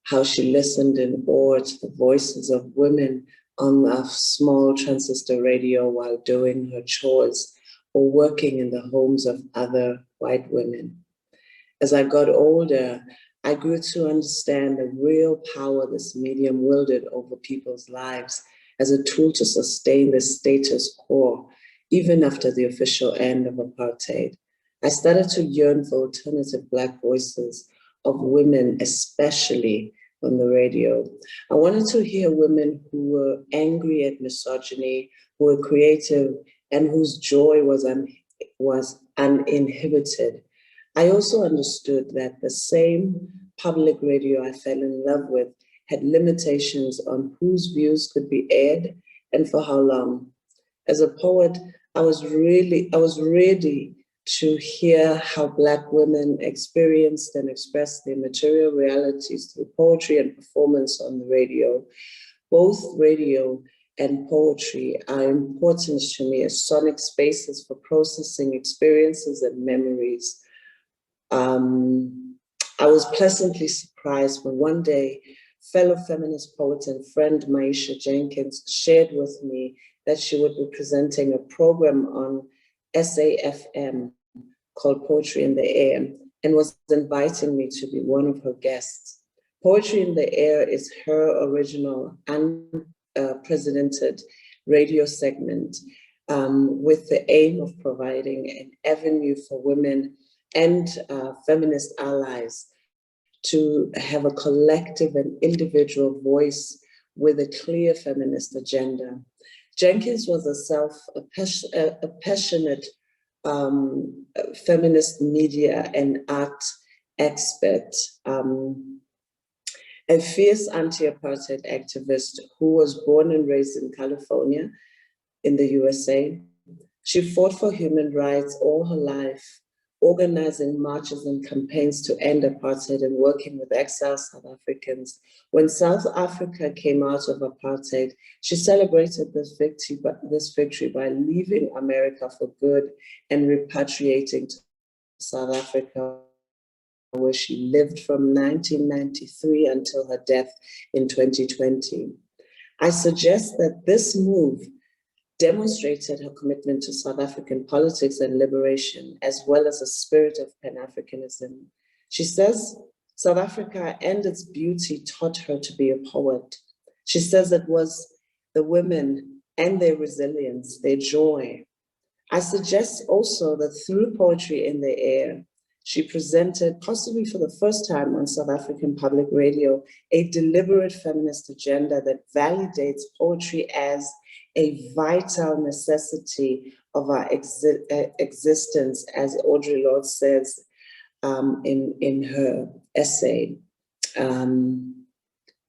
how she listened in awe to the voices of women on a small transistor radio while doing her chores or working in the homes of other white women. As I got older, I grew to understand the real power this medium wielded over people's lives as a tool to sustain the status quo, even after the official end of apartheid. I started to yearn for alternative Black voices of women, especially on the radio. I wanted to hear women who were angry at misogyny, who were creative, and whose joy was uninhibited. I also understood that the same public radio I fell in love with had limitations on whose views could be aired and for how long. As a poet, I was ready to hear how Black women experienced and expressed their material realities through poetry and performance on the radio. Both radio and poetry are important to me as sonic spaces for processing experiences and memories. I was pleasantly surprised when one day fellow feminist poet and friend Maisha Jenkins shared with me that she would be presenting a program on SAFM called Poetry in the Air, and was inviting me to be one of her guests. Poetry in the Air is her original unprecedented radio segment with the aim of providing an avenue for women and feminist allies to have a collective and individual voice with a clear feminist agenda. Jenkins was a passionate feminist media and art expert, a fierce anti-apartheid activist who was born and raised in California in the USA. She fought for human rights all her life, organizing marches and campaigns to end apartheid and working with exiled South Africans. When South Africa came out of apartheid, she celebrated this victory by leaving America for good and repatriating to South Africa, where she lived from 1993 until her death in 2020. I suggest that this move demonstrated her commitment to South African politics and liberation, as well as a spirit of Pan-Africanism. She says South Africa and its beauty taught her to be a poet. She says it was the women and their resilience, their joy. I suggest also that through Poetry in the Air, she presented, possibly for the first time on South African public radio, a deliberate feminist agenda that validates poetry as a vital necessity of our existence, as Audre Lorde says in her essay.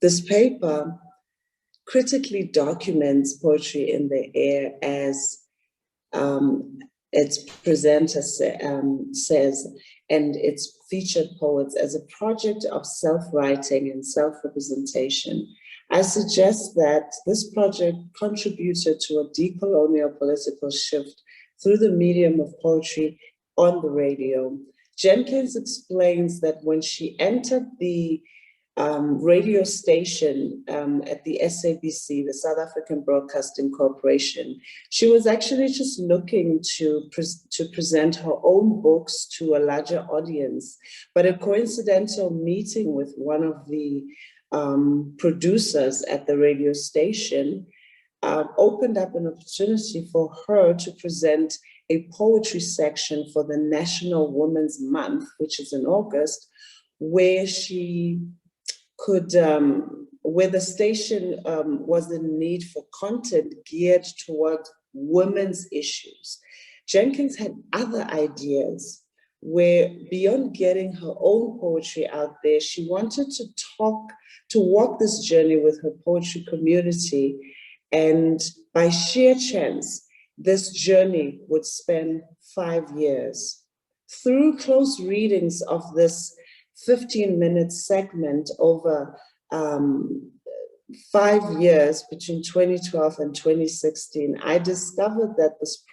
This paper critically documents poetry in the air as its presenter says, and its featured poets as a project of self-writing and self-representation. I suggest that this project contributed to a decolonial political shift through the medium of poetry on the radio. Jenkins explains that when she entered the radio station at the SABC, the South African Broadcasting Corporation, she was actually just looking to present her own books to a larger audience. But a coincidental meeting with one of the producers at the radio station opened up an opportunity for her to present a poetry section for the National Women's Month, which is in August, where she could, where the station was in need for content geared toward women's issues. Jenkins had other ideas where, beyond getting her own poetry out there, she wanted to walk this journey with her poetry community. And by sheer chance, this journey would span 5 years. Through close readings of this 15-minute segment over 5 years between 2012 and 2016, I discovered that this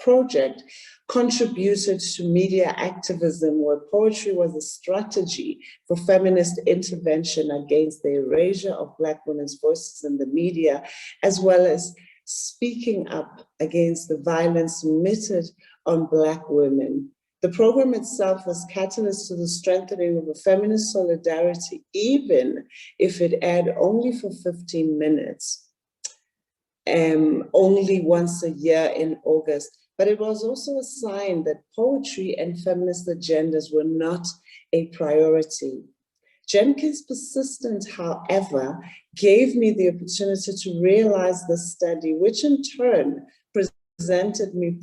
project contributed to media activism, where poetry was a strategy for feminist intervention against the erasure of Black women's voices in the media, as well as speaking up against the violence meted on Black women. The program itself was catalyst to the strengthening of a feminist solidarity, even if it aired only for 15 minutes, only once a year in August. But it was also a sign that poetry and feminist agendas were not a priority. Jenkins' persistence, however, gave me the opportunity to realize the study, which in turn presented me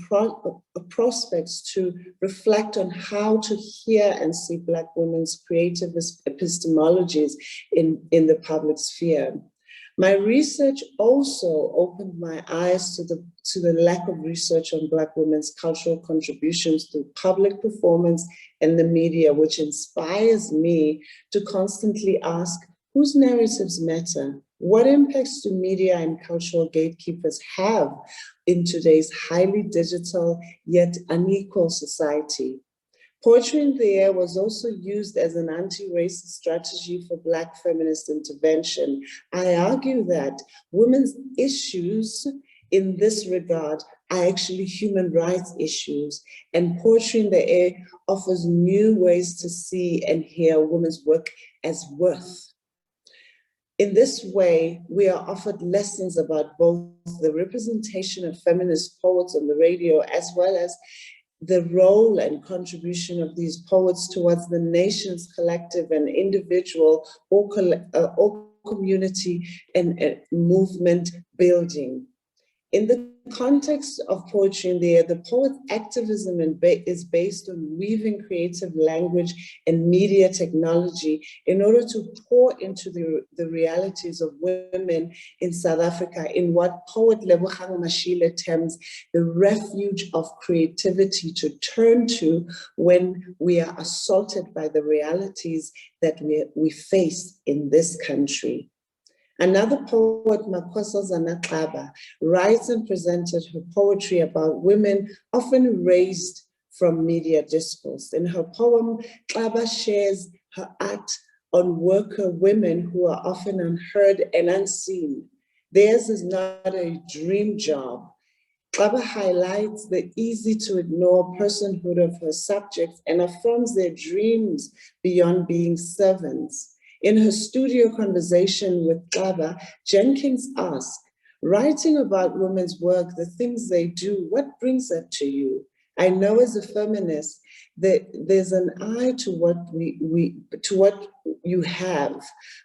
prospects to reflect on how to hear and see Black women's creative epistemologies in the public sphere. My research also opened my eyes to the lack of research on Black women's cultural contributions to public performance and the media, which inspires me to constantly ask, whose narratives matter? What impacts do media and cultural gatekeepers have in today's highly digital yet unequal society? Poetry in the Air was also used as an anti-racist strategy for Black feminist intervention. I argue that women's issues in this regard are actually human rights issues, and Poetry in the Air offers new ways to see and hear women's work as worth. In this way, we are offered lessons about both the representation of feminist poets on the radio, as well as the role and contribution of these poets towards the nation's collective and individual or community and movement building. In the context of Poetry in the Air, the poet's activism is based on weaving creative language and media technology in order to pour into the realities of women in South Africa in what poet Lebogang Mashile terms the refuge of creativity to turn to when we are assaulted by the realities that we face in this country. Another poet, Makosa Zanatlaba, writes and presented her poetry about women often erased from media discourse. In her poem, Tlaba shares her art on worker women who are often unheard and unseen. Theirs is not a dream job. Tlaba highlights the easy to ignore personhood of her subjects and affirms their dreams beyond being servants. In her studio conversation with Tlaba, Jenkins asked, writing about women's work, the things they do, what brings that to you? I know as a feminist there's an eye to what to what you have,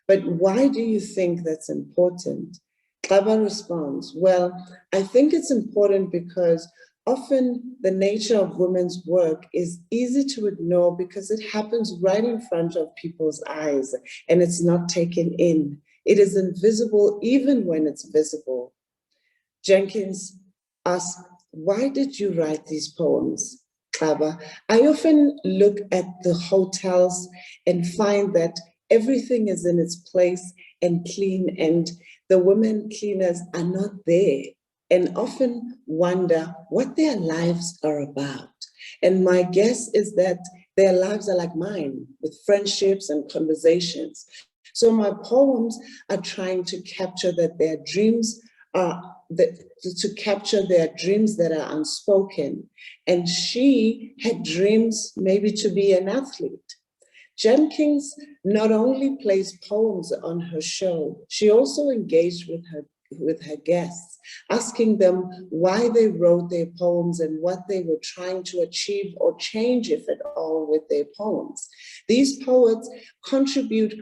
but why do you think that's important? Kaba responds, well, I think it's important because often the nature of women's work is easy to ignore because it happens right in front of people's eyes and it's not taken in. It is invisible even when it's visible. Jenkins asks, why did you write these poems? Kaba, I often look at the hotels and find that everything is in its place and clean, and the women cleaners are not there, and often wonder what their lives are about. And my guess is that their lives are like mine, with friendships and conversations. So my poems are trying to capture that their dreams are to capture their dreams that are unspoken. And she had dreams maybe to be an athlete. Jenkins not only plays poems on her show, she also engaged with her guests, asking them why they wrote their poems and what they were trying to achieve or change, if at all, with their poems. These poets contribute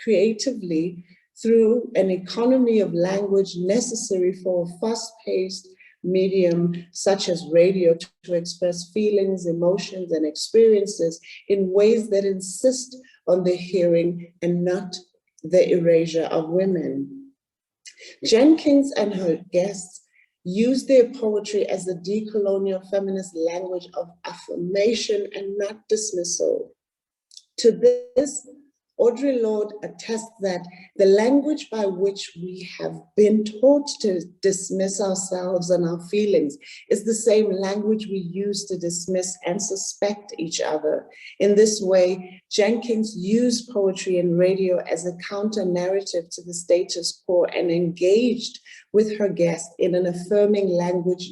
creatively through an economy of language necessary for a fast-paced medium such as radio to express feelings, emotions, and experiences in ways that insist on the hearing and not the erasure of women. Jenkins and her guests use their poetry as a decolonial feminist language of affirmation and not dismissal. To this, Audre Lorde attests that the language by which we have been taught to dismiss ourselves and our feelings is the same language we use to dismiss and suspect each other. In this way, Jenkins used poetry and radio as a counter-narrative to the status quo and engaged with her guests in an affirming language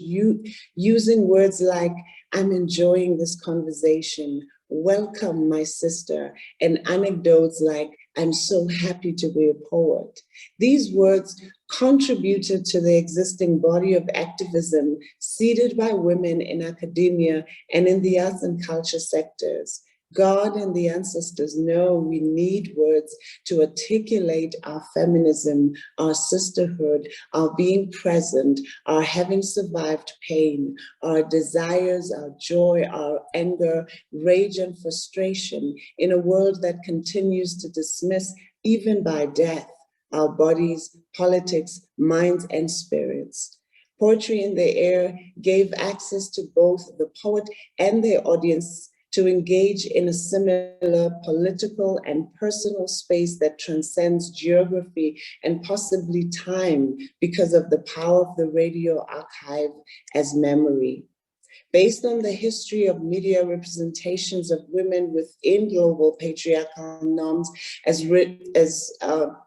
using words like, I'm enjoying this conversation, welcome, my sister, and anecdotes like, I'm so happy to be a poet. These words contributed to the existing body of activism seeded by women in academia and in the arts and culture sectors. God and the ancestors know we need words to articulate our feminism, our sisterhood, our being present, our having survived pain, our desires, our joy, our anger, rage, and frustration in a world that continues to dismiss, even by death, our bodies, politics, minds, and spirits. Poetry in the Air gave access to both the poet and their audience to engage in a similar political and personal space that transcends geography and possibly time because of the power of the radio archive as memory. Based on the history of media representations of women within global patriarchal norms, as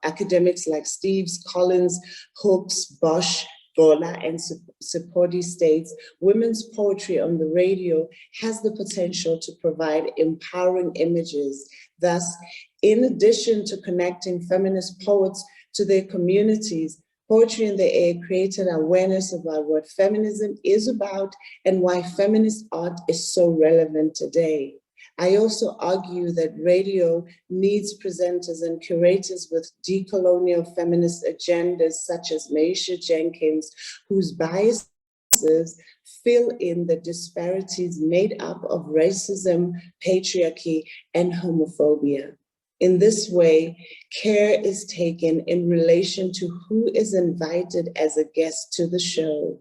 academics like Steves, Collins, Hooks, Bosch, Bola, and Sepodi states, women's poetry on the radio has the potential to provide empowering images. Thus, in addition to connecting feminist poets to their communities, Poetry in the Air created awareness about what feminism is about and why feminist art is so relevant today. I also argue that radio needs presenters and curators with decolonial feminist agendas such as Maisha Jenkins, whose biases fill in the disparities made up of racism, patriarchy, and homophobia. In this way, care is taken in relation to who is invited as a guest to the show.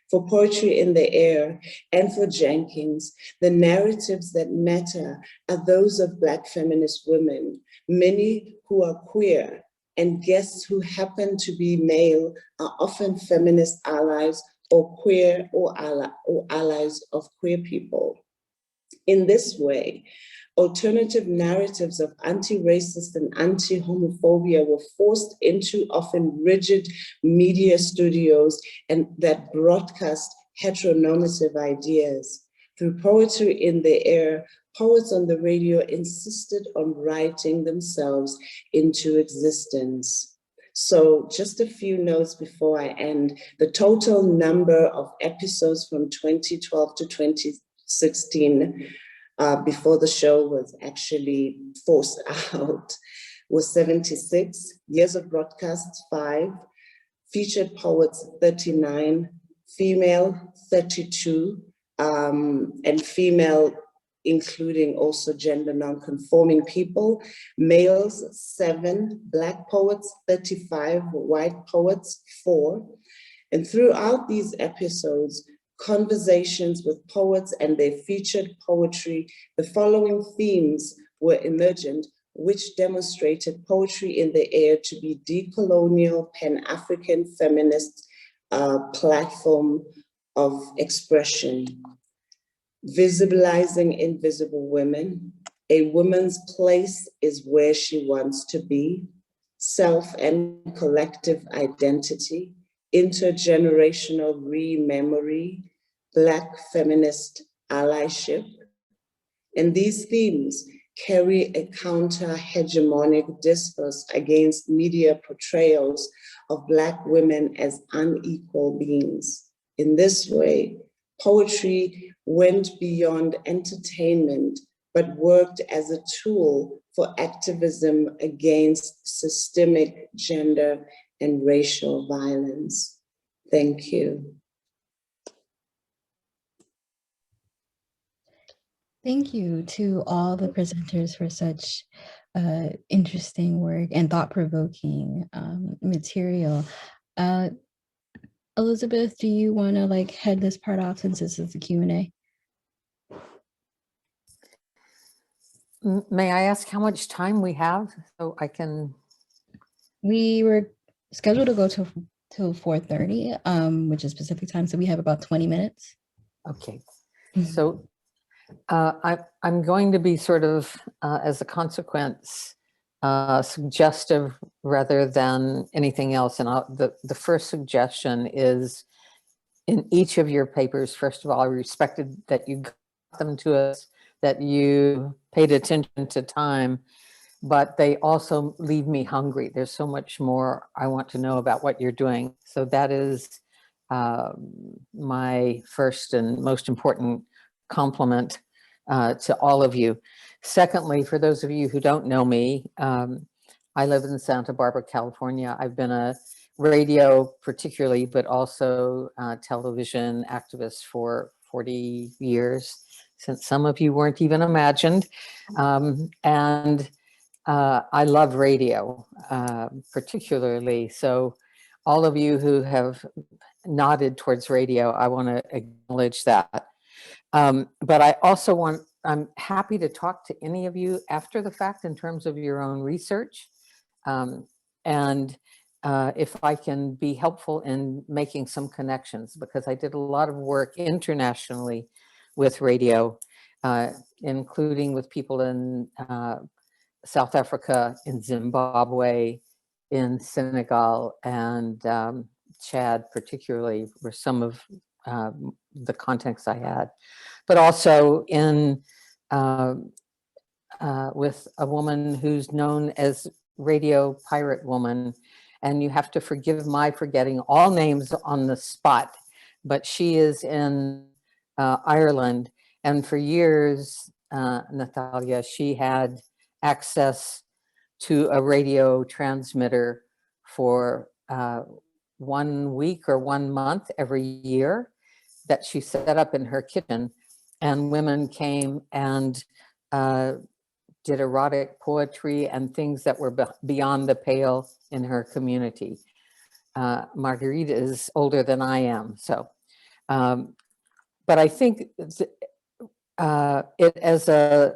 For Poetry in the Air and for Jenkins, the narratives that matter are those of Black feminist women, many who are queer, and guests who happen to be male are often feminist allies or queer or allies of queer people. In this way, alternative narratives of anti-racist and anti-homophobia were forced into often rigid media studios and that broadcast heteronormative ideas. Through Poetry in the Air, poets on the radio insisted on writing themselves into existence. So just a few notes before I end. The total number of episodes from 2012 to 2016 before the show was actually forced out, was 76, years of broadcast 5, featured poets 39, female 32, and female including also gender non-conforming people, males 7, Black poets 35, white poets 4. And throughout these episodes, conversations with poets and their featured poetry, the following themes were emergent, which demonstrated poetry in the air to be decolonial, Pan-African feminist platform of expression. Visibilizing invisible women, a woman's place is where she wants to be, self and collective identity, intergenerational re-memory, Black feminist allyship. And these themes carry a counter-hegemonic discourse against media portrayals of Black women as unequal beings. In this way, poetry went beyond entertainment, but worked as a tool for activism against systemic gender and racial violence. Thank you. Thank you to all the presenters for such interesting work and thought-provoking material. Elizabeth, do you want to head this part off since this is the Q&A? May I ask how much time we have so I can? We were scheduled to go till 4:30, which is Pacific time, so we have about 20 minutes. Okay, so I'm going to be sort of, as a consequence, suggestive rather than anything else. And the first suggestion is, in each of your papers, first of all, I respected that you got them to us, that you paid attention to time, but they also leave me hungry. There's so much more I want to know about what you're doing. So that is my first and most important compliment to all of you. Secondly, for those of you who don't know me, I live in Santa Barbara, California. I've been a radio particularly, but also television activist for 40 years, since some of you weren't even imagined. And I love radio, particularly. So all of you who have nodded towards radio, I want to acknowledge that. But I also I'm happy to talk to any of you after the fact in terms of your own research. And if I can be helpful in making some connections, because I did a lot of work internationally with radio, including with people in South Africa, in Zimbabwe, in Senegal, and Chad particularly were some of the contacts I had, but also in with a woman who's known as Radio Pirate Woman, and you have to forgive my forgetting all names on the spot, but she is in Ireland, and for years, Natalia, she had access to a radio transmitter for 1 week or 1 month every year that she set up in her kitchen, and women came and did erotic poetry and things that were beyond the pale in her community. Margarita is older than I am, so. But I think it as a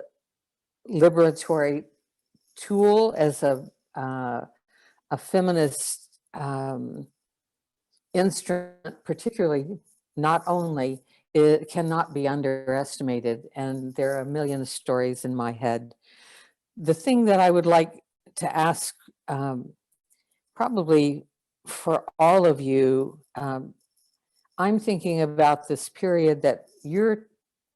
liberatory tool, as a feminist instrument, particularly, not only, it cannot be underestimated. And there are a million stories in my head. The thing that I would like to ask, probably for all of you, I'm thinking about this period that you're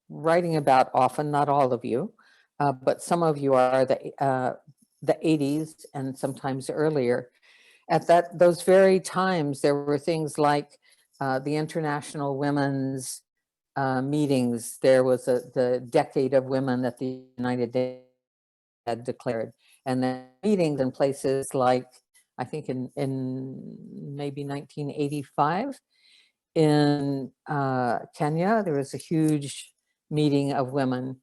writing about often, not all of you, but some of you are, the 80s and sometimes earlier. At those very times, there were things like the International Women's meetings. There was the Decade of Women that the United Nations had declared, and then meetings in places like, I think in maybe 1985 in Kenya, there was a huge meeting of women,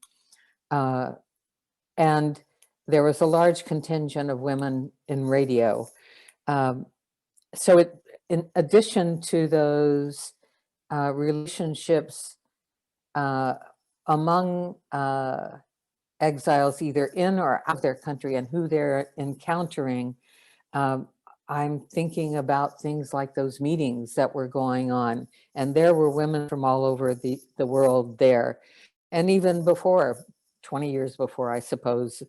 and there was a large contingent of women in radio. So in addition to those relationships among exiles, either in or out of their country, and who they're encountering, I'm thinking about things like those meetings that were going on, and there were women from all over the world there. And even before, 20 years before, I suppose,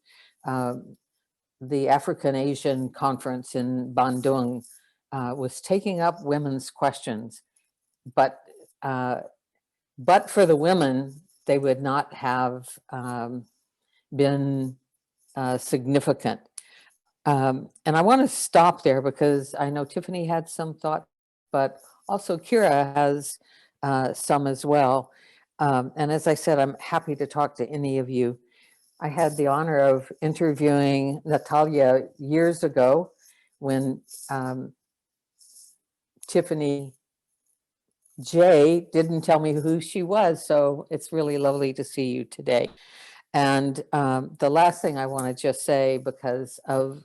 the African Asian Conference in Bandung was taking up women's questions, but for the women, they would not have been significant. And I want to stop there because I know Tiffany had some thought, but also Kira has some as well. And as I said, I'm happy to talk to any of you. I had the honor of interviewing Natalia years ago when Tiffany J didn't tell me who she was. So it's really lovely to see you today. And the last thing I want to just say, because of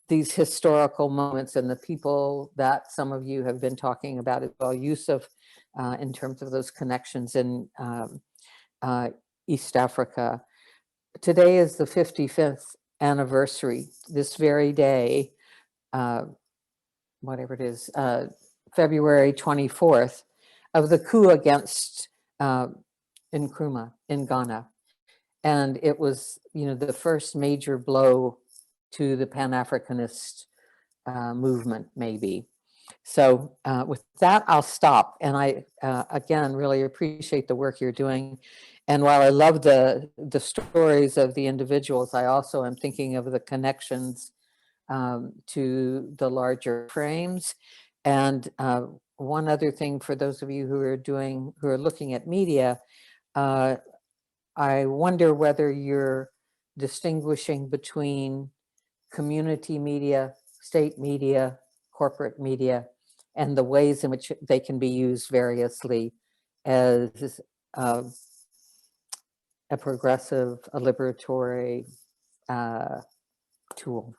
these historical moments and the people that some of you have been talking about as well, Yousuf, in terms of those connections in East Africa. Today is the 55th anniversary, this very day, whatever it is, February 24th, of the coup against Nkrumah in Ghana. And it was, the first major blow to the Pan-Africanist movement, maybe. So with that, I'll stop. And I, again, really appreciate the work you're doing. And while I love the stories of the individuals, I also am thinking of the connections to the larger frames. And one other thing for those of you who are looking at media, I wonder whether you're distinguishing between community media, state media, corporate media, and the ways in which they can be used variously as a progressive, a liberatory tool.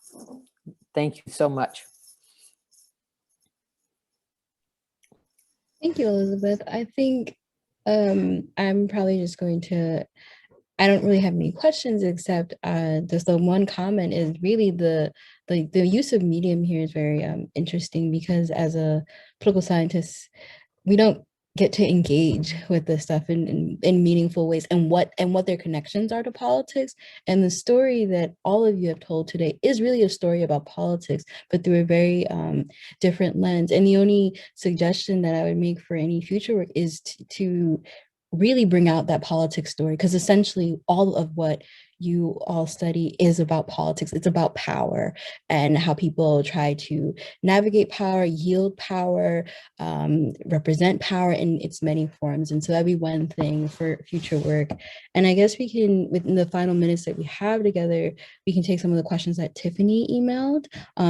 Thank you so much. Thank you, Elizabeth. I think I'm probably just going to, I don't really have any questions except just the one comment is really the use of medium here is very interesting, because as a political scientist, we don't get to engage with this stuff in meaningful ways, and what their connections are to politics. And the story that all of you have told today is really a story about politics, but through a very different lens. And the only suggestion that I would make for any future work is to really bring out that politics story, because essentially all of what you all study is about politics. It's about power and how people try to navigate power, yield power, represent power in its many forms. And so that'd be one thing for future work. And I guess we can, within the final minutes that we have together, we can take some of the questions that Tiffany emailed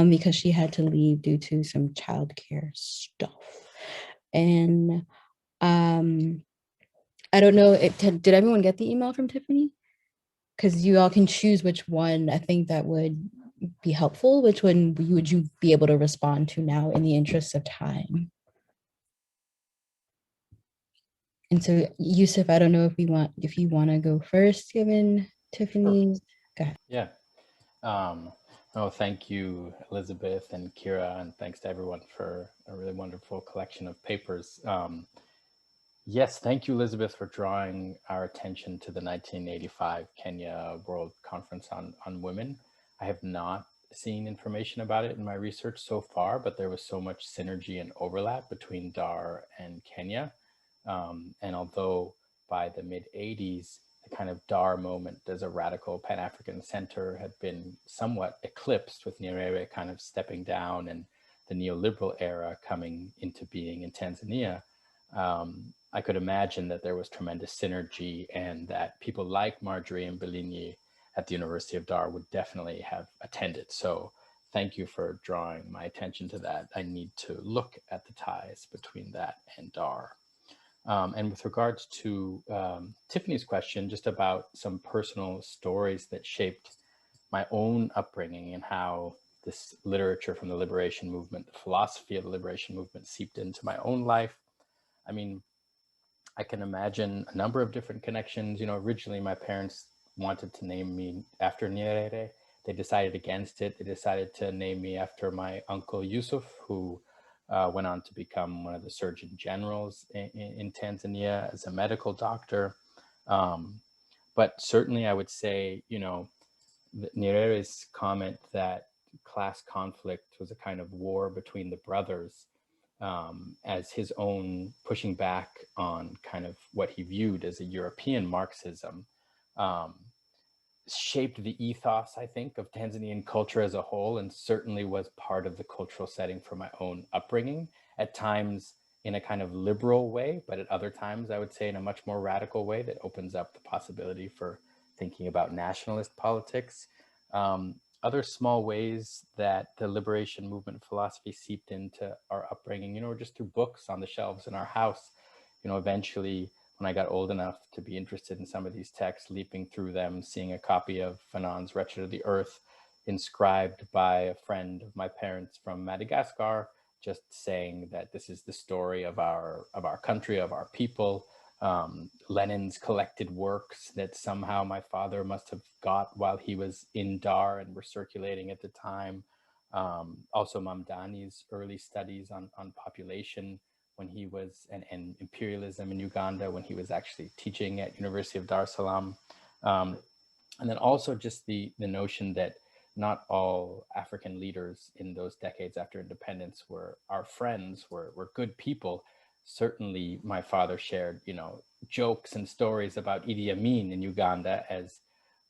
because she had to leave due to some childcare stuff. And I don't know, did everyone get the email from Tiffany? Because you all can choose which one I think that would be helpful. Which one would you be able to respond to now in the interest of time? And so, Yousuf, I don't know if you want to go first, given Tiffany's. Go ahead. Yeah. No, thank you, Elizabeth and Kira, and thanks to everyone for a really wonderful collection of papers. Yes, thank you, Elizabeth, for drawing our attention to the 1985 Kenya World Conference on Women. I have not seen information about it in my research so far, but there was so much synergy and overlap between DAR and Kenya. And although by the mid-'80s, the kind of DAR moment as a radical Pan-African center had been somewhat eclipsed, with Nyerere kind of stepping down and the neoliberal era coming into being in Tanzania, I could imagine that there was tremendous synergy, and that people like Marjorie and Beligny at the University of Dar would definitely have attended. So thank you for drawing my attention to that. I need to look at the ties between that and Dar. And with regards to Tiffany's question, just about some personal stories that shaped my own upbringing and how this literature from the liberation movement, the philosophy of the liberation movement seeped into my own life. I mean, I can imagine a number of different connections. You know, originally my parents wanted to name me after Nyerere. They decided against it. They decided to name me after my uncle Yousuf, who went on to become one of the Surgeon Generals in Tanzania as a medical doctor. But certainly I would say, you know, Nyerere's comment that class conflict was a kind of war between the brothers, as his own pushing back on kind of what he viewed as a European Marxism, shaped the ethos, I think, of Tanzanian culture as a whole, and certainly was part of the cultural setting for my own upbringing, at times in a kind of liberal way, but at other times, I would say, in a much more radical way that opens up the possibility for thinking about nationalist politics. Other small ways that the liberation movement philosophy seeped into our upbringing, you know, just through books on the shelves in our house. You know, eventually, when I got old enough to be interested in some of these texts, leaping through them, seeing a copy of Fanon's Wretched of the Earth inscribed by a friend of my parents from Madagascar, just saying that this is the story of our country, of our people. Lenin's collected works that somehow my father must have got while he was in Dar and were circulating at the time. Also Mamdani's early studies on population when he was, and imperialism in Uganda when he was actually teaching at University of Dar es Salaam. And then also just the notion that not all African leaders in those decades after independence were our friends, were good people. Certainly my father shared, you know, jokes and stories about Idi Amin in Uganda as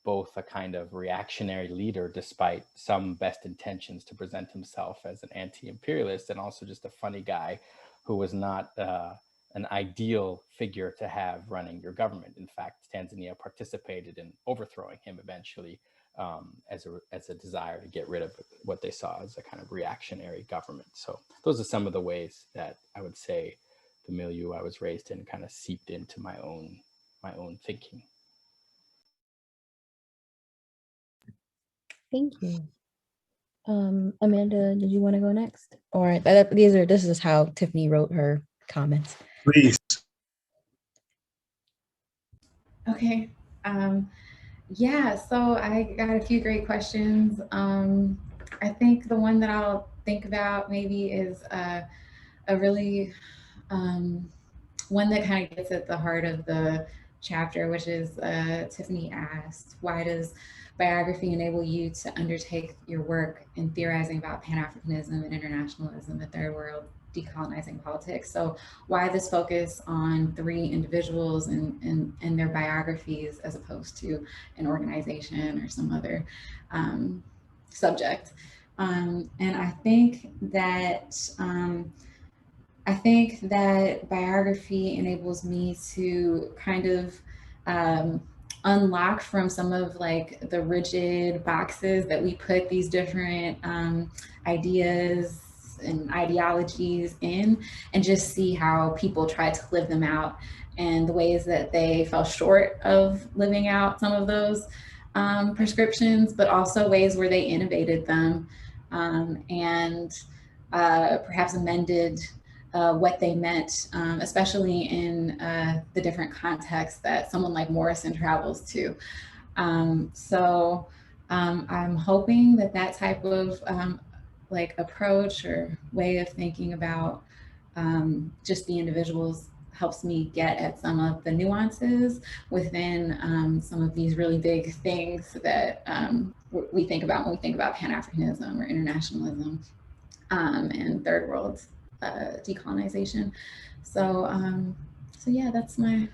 both a kind of reactionary leader, despite some best intentions to present himself as an anti-imperialist, and also just a funny guy who was not an ideal figure to have running your government. In fact, Tanzania participated in overthrowing him eventually as a desire to get rid of what they saw as a kind of reactionary government. So those are some of the ways that I would say the milieu I was raised in kind of seeped into my own thinking. Thank you. Amanda, did you want to go next? Or this is how Tiffany wrote her comments. Please. Okay. Yeah, so I got a few great questions. I think the one that I'll think about maybe is a really one that kind of gets at the heart of the chapter, which is Tiffany asked, why does biography enable you to undertake your work in theorizing about Pan-Africanism and internationalism, the third world, decolonizing politics? So why this focus on three individuals and their biographies as opposed to an organization or some other subject? And I think that biography enables me to kind of unlock from some of like the rigid boxes that we put these different ideas and ideologies in, and just see how people try to live them out and the ways that they fell short of living out some of those prescriptions, but also ways where they innovated them and perhaps amended what they meant, especially in the different contexts that someone like Morrison travels to. So I'm hoping that that type of like approach or way of thinking about just the individuals helps me get at some of the nuances within some of these really big things that we think about when we think about Pan-Africanism or internationalism and third world decolonization. So yeah, that's my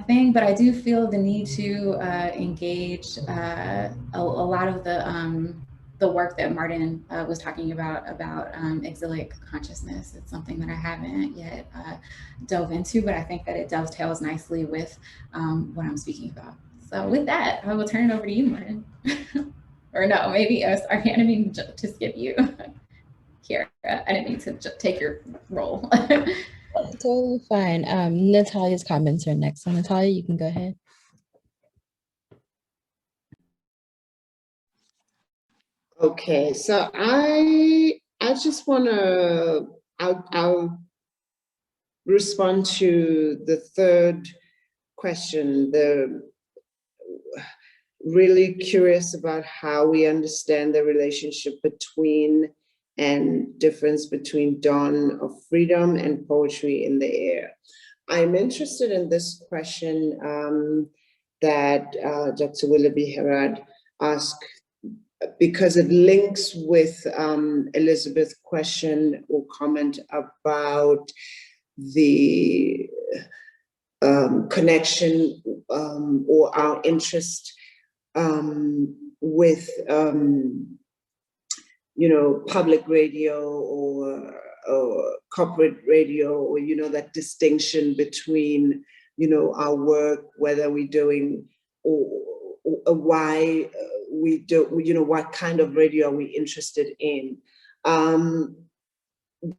thing. But I do feel the need to engage a lot of the the work that Martin was talking about exilic consciousness. It's something that I haven't yet dove into, but I think that it dovetails nicely with what I'm speaking about. So with that, I will turn it over to you, Martin. Or no, maybe I didn't mean to skip you. Kira, I didn't mean to take your role. Totally fine. Natalia's comments are next. So Natalia, you can go ahead. Okay, so I just want to, I'll respond to the third question, really curious about how we understand the relationship between and difference between dawn of freedom and poetry in the air. I'm interested in this question that Dr. Willoughby Herod asked, because it links with Elizabeth's question or comment about the connection or our interest with public radio or corporate radio, or that distinction between our work, whether we're doing or why we do, what kind of radio are we interested in.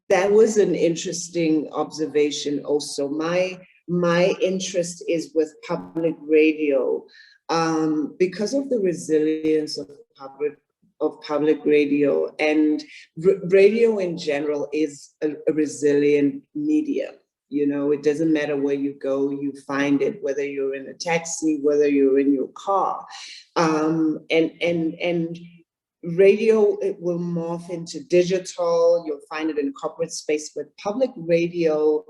That was an interesting observation also. My interest is with public radio because of the resilience of public radio, and radio in general is a resilient medium. It doesn't matter where you go, you find it, whether you're in a taxi, whether you're in your car. And radio, it will morph into digital. You'll find it in corporate space, but public radio,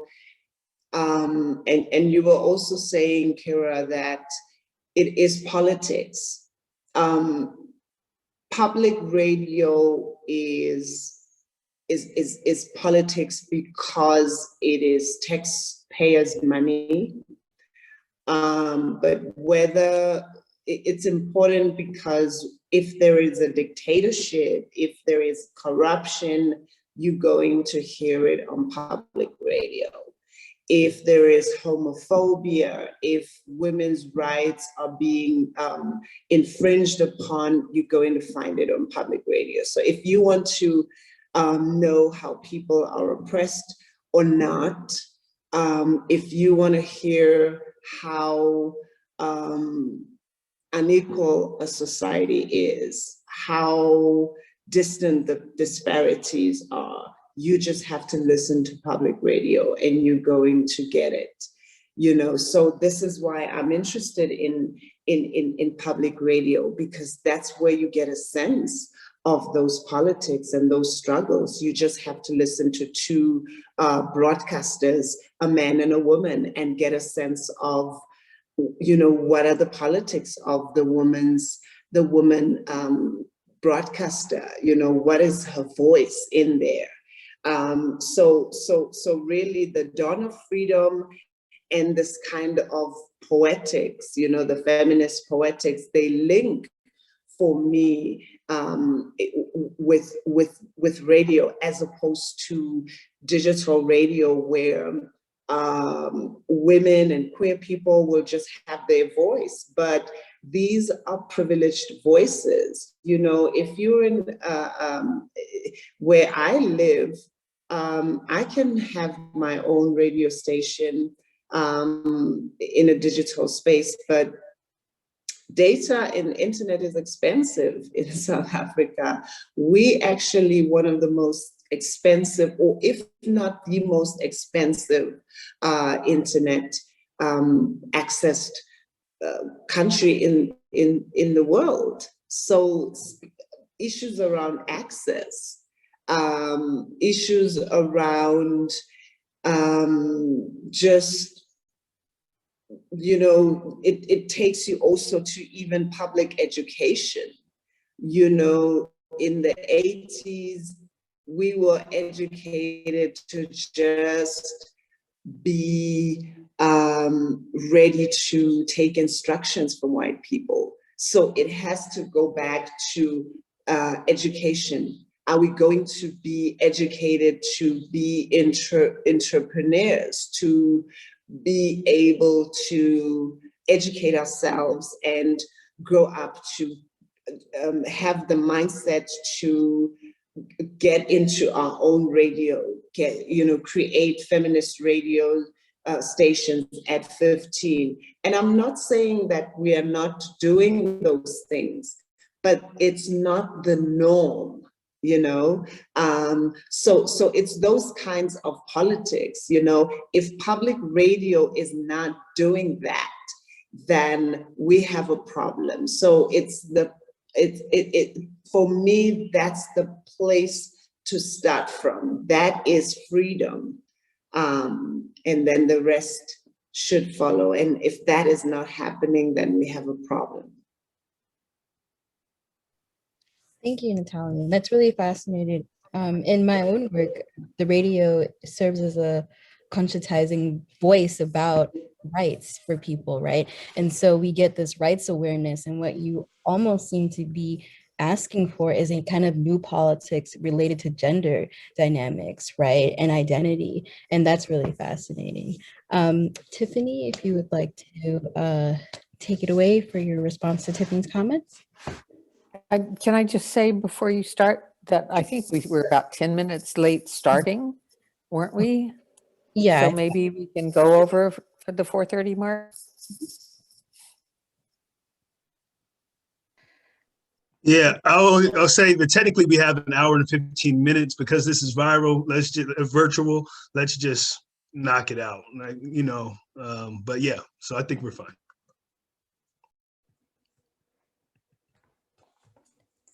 and you were also saying, Kira, that it is politics. Public radio is politics because it is taxpayers' money. But whether it's important, because if there is a dictatorship, if there is corruption, you're going to hear it on public radio. If there is homophobia, if women's rights are being infringed upon, you're going to find it on public radio. So if you want to know how people are oppressed or not, if you want to hear how unequal a society is, how distant the disparities are, you just have to listen to public radio and you're going to get it. So this is why I'm interested in public radio, because that's where you get a sense of those politics and those struggles. You just have to listen to two broadcasters, a man and a woman, and get a sense of, what are the politics of the woman broadcaster, what is her voice in there. So really the dawn of freedom and this kind of poetics, the feminist poetics, they link for me with radio, as opposed to digital radio, where women and queer people will just have their voice. But these are privileged voices. If you're in where I live, I can have my own radio station in a digital space, but data and internet is expensive in South Africa. We actually one of the most expensive, or if not the most expensive internet accessed country in the world. So issues around access, issues around just, it takes you also to even public education. In the 80s, we were educated to just be ready to take instructions from white people. So it has to go back to education? Are we going to be educated to be entrepreneurs, to be able to educate ourselves and grow up to have the mindset to get into our own radio, create feminist radio stations at 15. And I'm not saying that we are not doing those things, but it's not the norm, so it's those kinds of politics. If public radio is not doing that, then we have a problem. So for me, that's the place to start from. That is freedom. And then the rest should follow. And if that is not happening, then we have a problem. Thank you, Natalia. That's really fascinating. In my own work, the radio serves as a conscientizing voice about rights for people, right? And so we get this rights awareness, and what you almost seem to be asking for is a kind of new politics related to gender dynamics, right? And identity. And that's really fascinating. Tiffany, if you would like to take it away for your response to Tiffany's comments. Can I just say before you start that I think we were about 10 minutes late starting, weren't we? Yeah. So maybe we can go over for the 4:30 mark. Yeah, I'll say that technically we have an hour and 15 minutes because this is viral. Let's just virtual. Let's just knock it out, but yeah, so I think we're fine.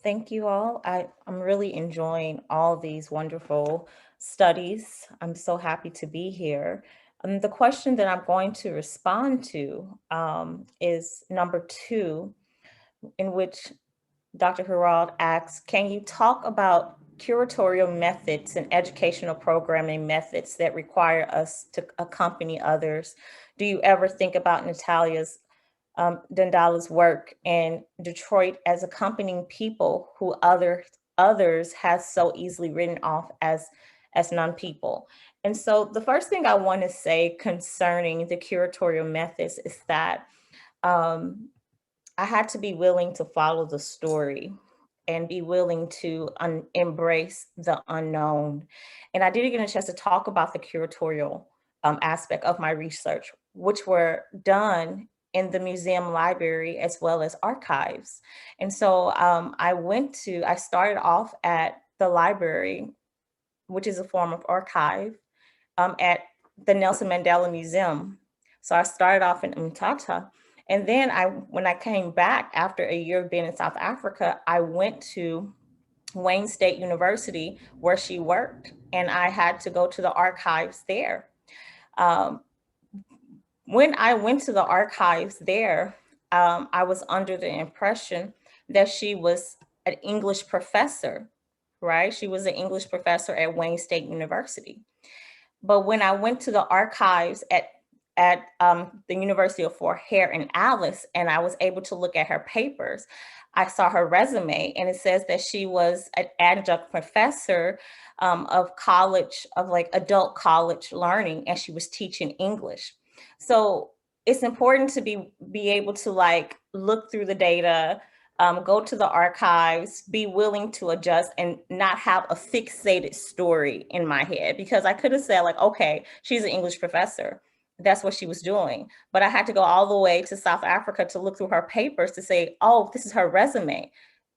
Thank you all. I'm really enjoying all these wonderful studies. I'm so happy to be here. The question that I'm going to respond to is number 2, in which Dr. Herald asks, can you talk about curatorial methods and educational programming methods that require us to accompany others? Do you ever think about Natalia's Ntantala's work in Detroit as accompanying people who others has so easily written off as non-people? And so the first thing I want to say concerning the curatorial methods is that I had to be willing to follow the story and be willing to embrace the unknown. And I didn't get a chance to talk about the curatorial aspect of my research, which were done in the museum library as well as archives. And so I started off at the library, which is a form of archive, at the Nelson Mandela Museum. So I started off in Ntantala. And then when I came back after a year of being in South Africa, I went to Wayne State University where she worked, and I had to go to the archives there. When I went to the archives there, I was under the impression that she was an English professor, right? She was an English professor at Wayne State University. But when I went to the archives at the University of Fort Hare in Alice, and I was able to look at her papers, I saw her resume, and it says that she was an adjunct professor of adult college learning, and she was teaching English. So it's important to be able to look through the data, go to the archives, be willing to adjust and not have a fixated story in my head, because I could have said okay, she's an English professor. That's what she was doing. But I had to go all the way to South Africa to look through her papers to say, oh, this is her resume.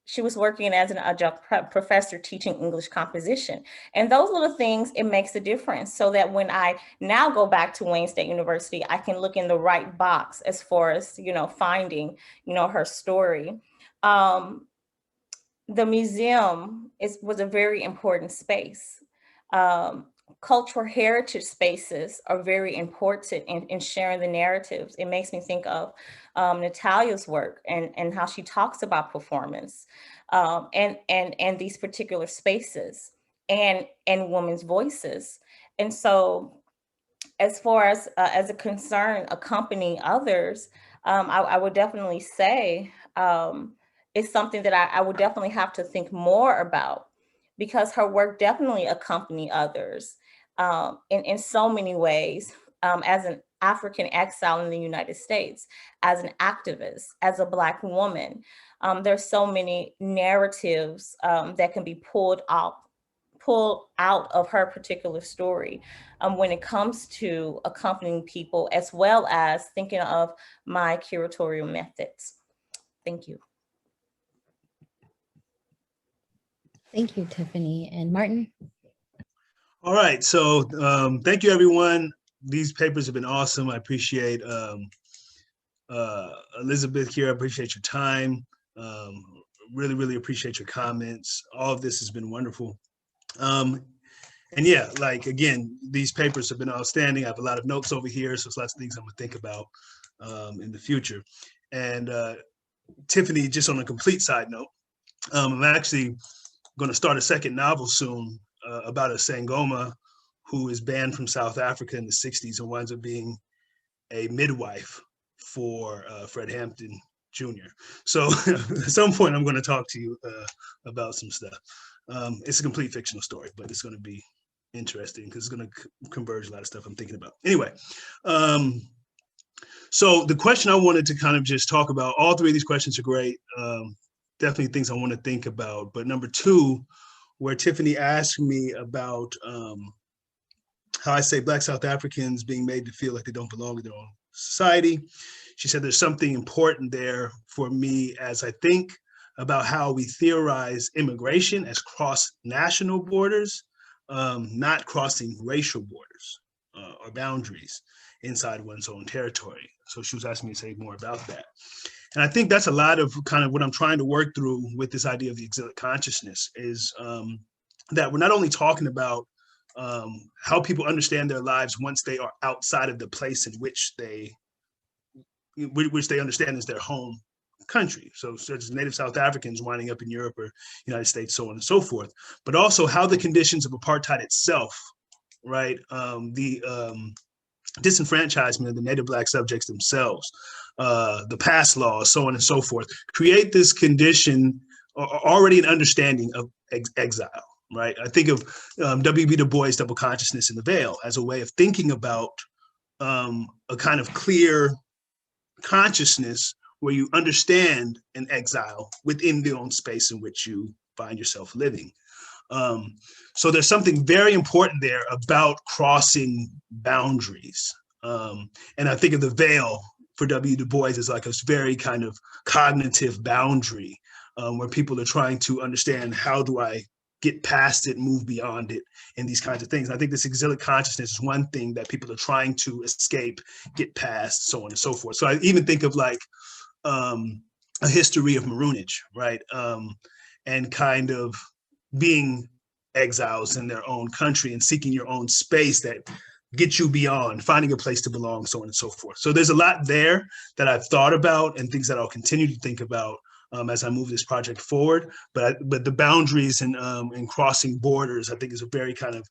She was working as an adjunct professor teaching English composition. And those little things, it makes a difference, so that when I now go back to Wayne State University, I can look in the right box as far as, finding, her story. The museum was a very important space. Cultural heritage spaces are very important in sharing the narratives. It makes me think of Natalia's work and how she talks about performance and these particular spaces and women's voices. And so as far as a concern accompanying others, I would definitely say is something that I would definitely have to think more about, because her work definitely accompanied others in so many ways, as an African exile in the United States, as an activist, as a Black woman. There's so many narratives that can be pulled out of her particular story when it comes to accompanying people, as well as thinking of my curatorial methods. Thank you. Thank you, Tiffany. And Martin? All right, so thank you, everyone. These papers have been awesome. I appreciate Elizabeth here. I appreciate your time. Really, really appreciate your comments. All of this has been wonderful. And yeah, like, again, these papers have been outstanding. I have a lot of notes over here, so there's lots of things I'm gonna think about in the future. And Tiffany, just on a complete side note, I'm actually gonna start a second novel soon about a Sangoma who is banned from South Africa in the 60s and winds up being a midwife for Fred Hampton Jr. So at some point I'm gonna talk to you about some stuff. It's a complete fictional story, but it's gonna be interesting because it's gonna converge a lot of stuff I'm thinking about. Anyway, so the question I wanted to kind of just talk about, all three of these questions are great. Definitely things I want to think about. But number two, where Tiffany asked me about how I say Black South Africans being made to feel like they don't belong in their own society. She said there's something important there for me as I think about how we theorize immigration as cross-national borders, not crossing racial borders or boundaries inside one's own territory. So she was asking me to say more about that. And I think that's a lot of kind of what I'm trying to work through with this idea of the exilic consciousness is that we're not only talking about how people understand their lives once they are outside of the place in which they understand as their home country. So such as Native South Africans winding up in Europe or United States, so on and so forth, but also how the conditions of apartheid itself, right? The disenfranchisement of the Native Black subjects themselves, the past laws, so on and so forth, create this condition, already an understanding of exile, right? I think of W.B. Du Bois' Double Consciousness in the Veil as a way of thinking about a kind of clear consciousness where you understand an exile within the own space in which you find yourself living. So there's something very important there about crossing boundaries. And I think of the veil for W. Du Bois as like a very kind of cognitive boundary where people are trying to understand, how do I get past it, move beyond it, and these kinds of things. And I think this exilic consciousness is one thing that people are trying to escape, get past, so on and so forth. So I even think of like a history of maroonage, right? And kind of being exiles in their own country and seeking your own space that gets you beyond, finding a place to belong, so on and so forth. So there's a lot there that I've thought about and things that I'll continue to think about as I move this project forward. But the boundaries and crossing borders, I think, is a very kind of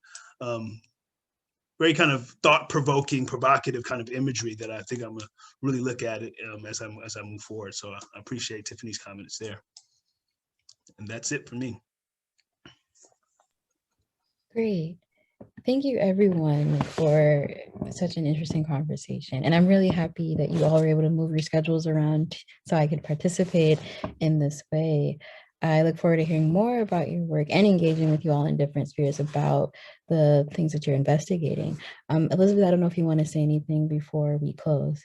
thought-provoking, provocative kind of imagery that I think I'm gonna really look at it as I move forward. So I appreciate Tiffany's comments there. And that's it for me. Great. Thank you, everyone, for such an interesting conversation. And I'm really happy that you all were able to move your schedules around so I could participate in this way. I look forward to hearing more about your work and engaging with you all in different spheres about the things that you're investigating. Elizabeth, I don't know if you want to say anything before we close.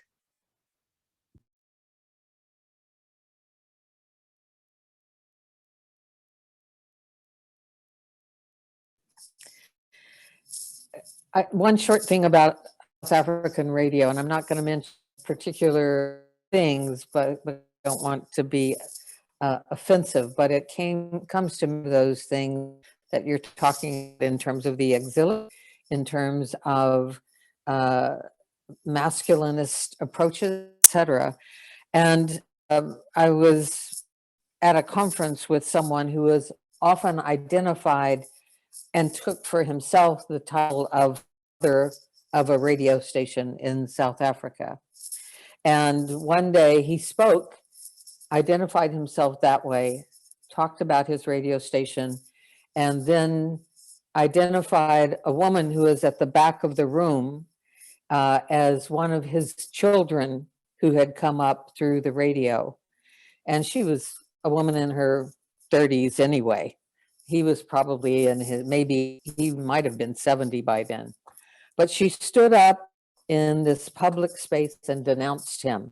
One short thing about South African radio, and I'm not going to mention particular things, but I don't want to be offensive, but it comes to those things that you're talking in terms of the exilic, in terms of masculinist approaches, etc. And I was at a conference with someone who was often identified and took for himself the title of a radio station in South Africa. And one day he spoke identified himself that way, talked about his radio station, and then identified a woman who was at the back of the room as one of his children who had come up through the radio. And she was a woman in her 30s anyway. He was probably in his, maybe he might have been 70 by then. But she stood up in this public space and denounced him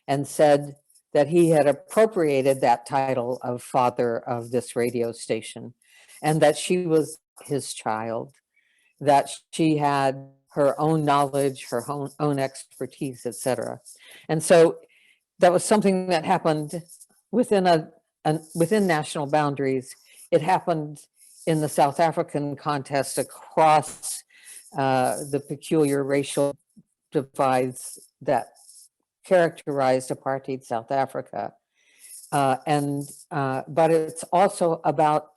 and said that he had appropriated that title of father of this radio station, and that she was his child, that she had her own knowledge, her own expertise, etc. And so that was something that happened within within national boundaries. It happened in the South African context across the peculiar racial divides that characterized apartheid South Africa. But it's also about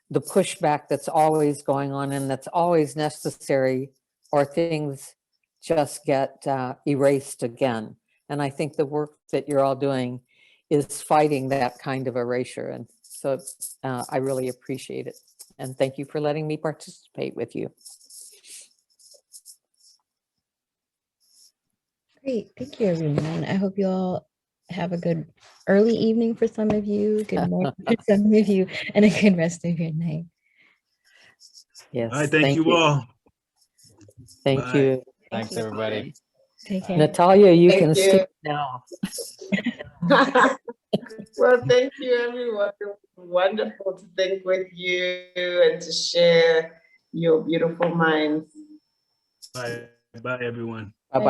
the pushback that's always going on and that's always necessary, or things just get erased again. And I think the work that you're all doing is fighting that kind of erasure. And so I really appreciate it. And thank you for letting me participate with you. Great, thank you, everyone. I hope you all have a good early evening for some of you, good morning for some of you, and a good rest of your night. Yes. All right, thank you all. Thank Bye. you. Thanks, everybody. Take care. Natalia, you Thank can you. speak now. Well, thank you, everyone. It was wonderful to think with you and to share your beautiful minds. Bye, everyone. Bye-bye.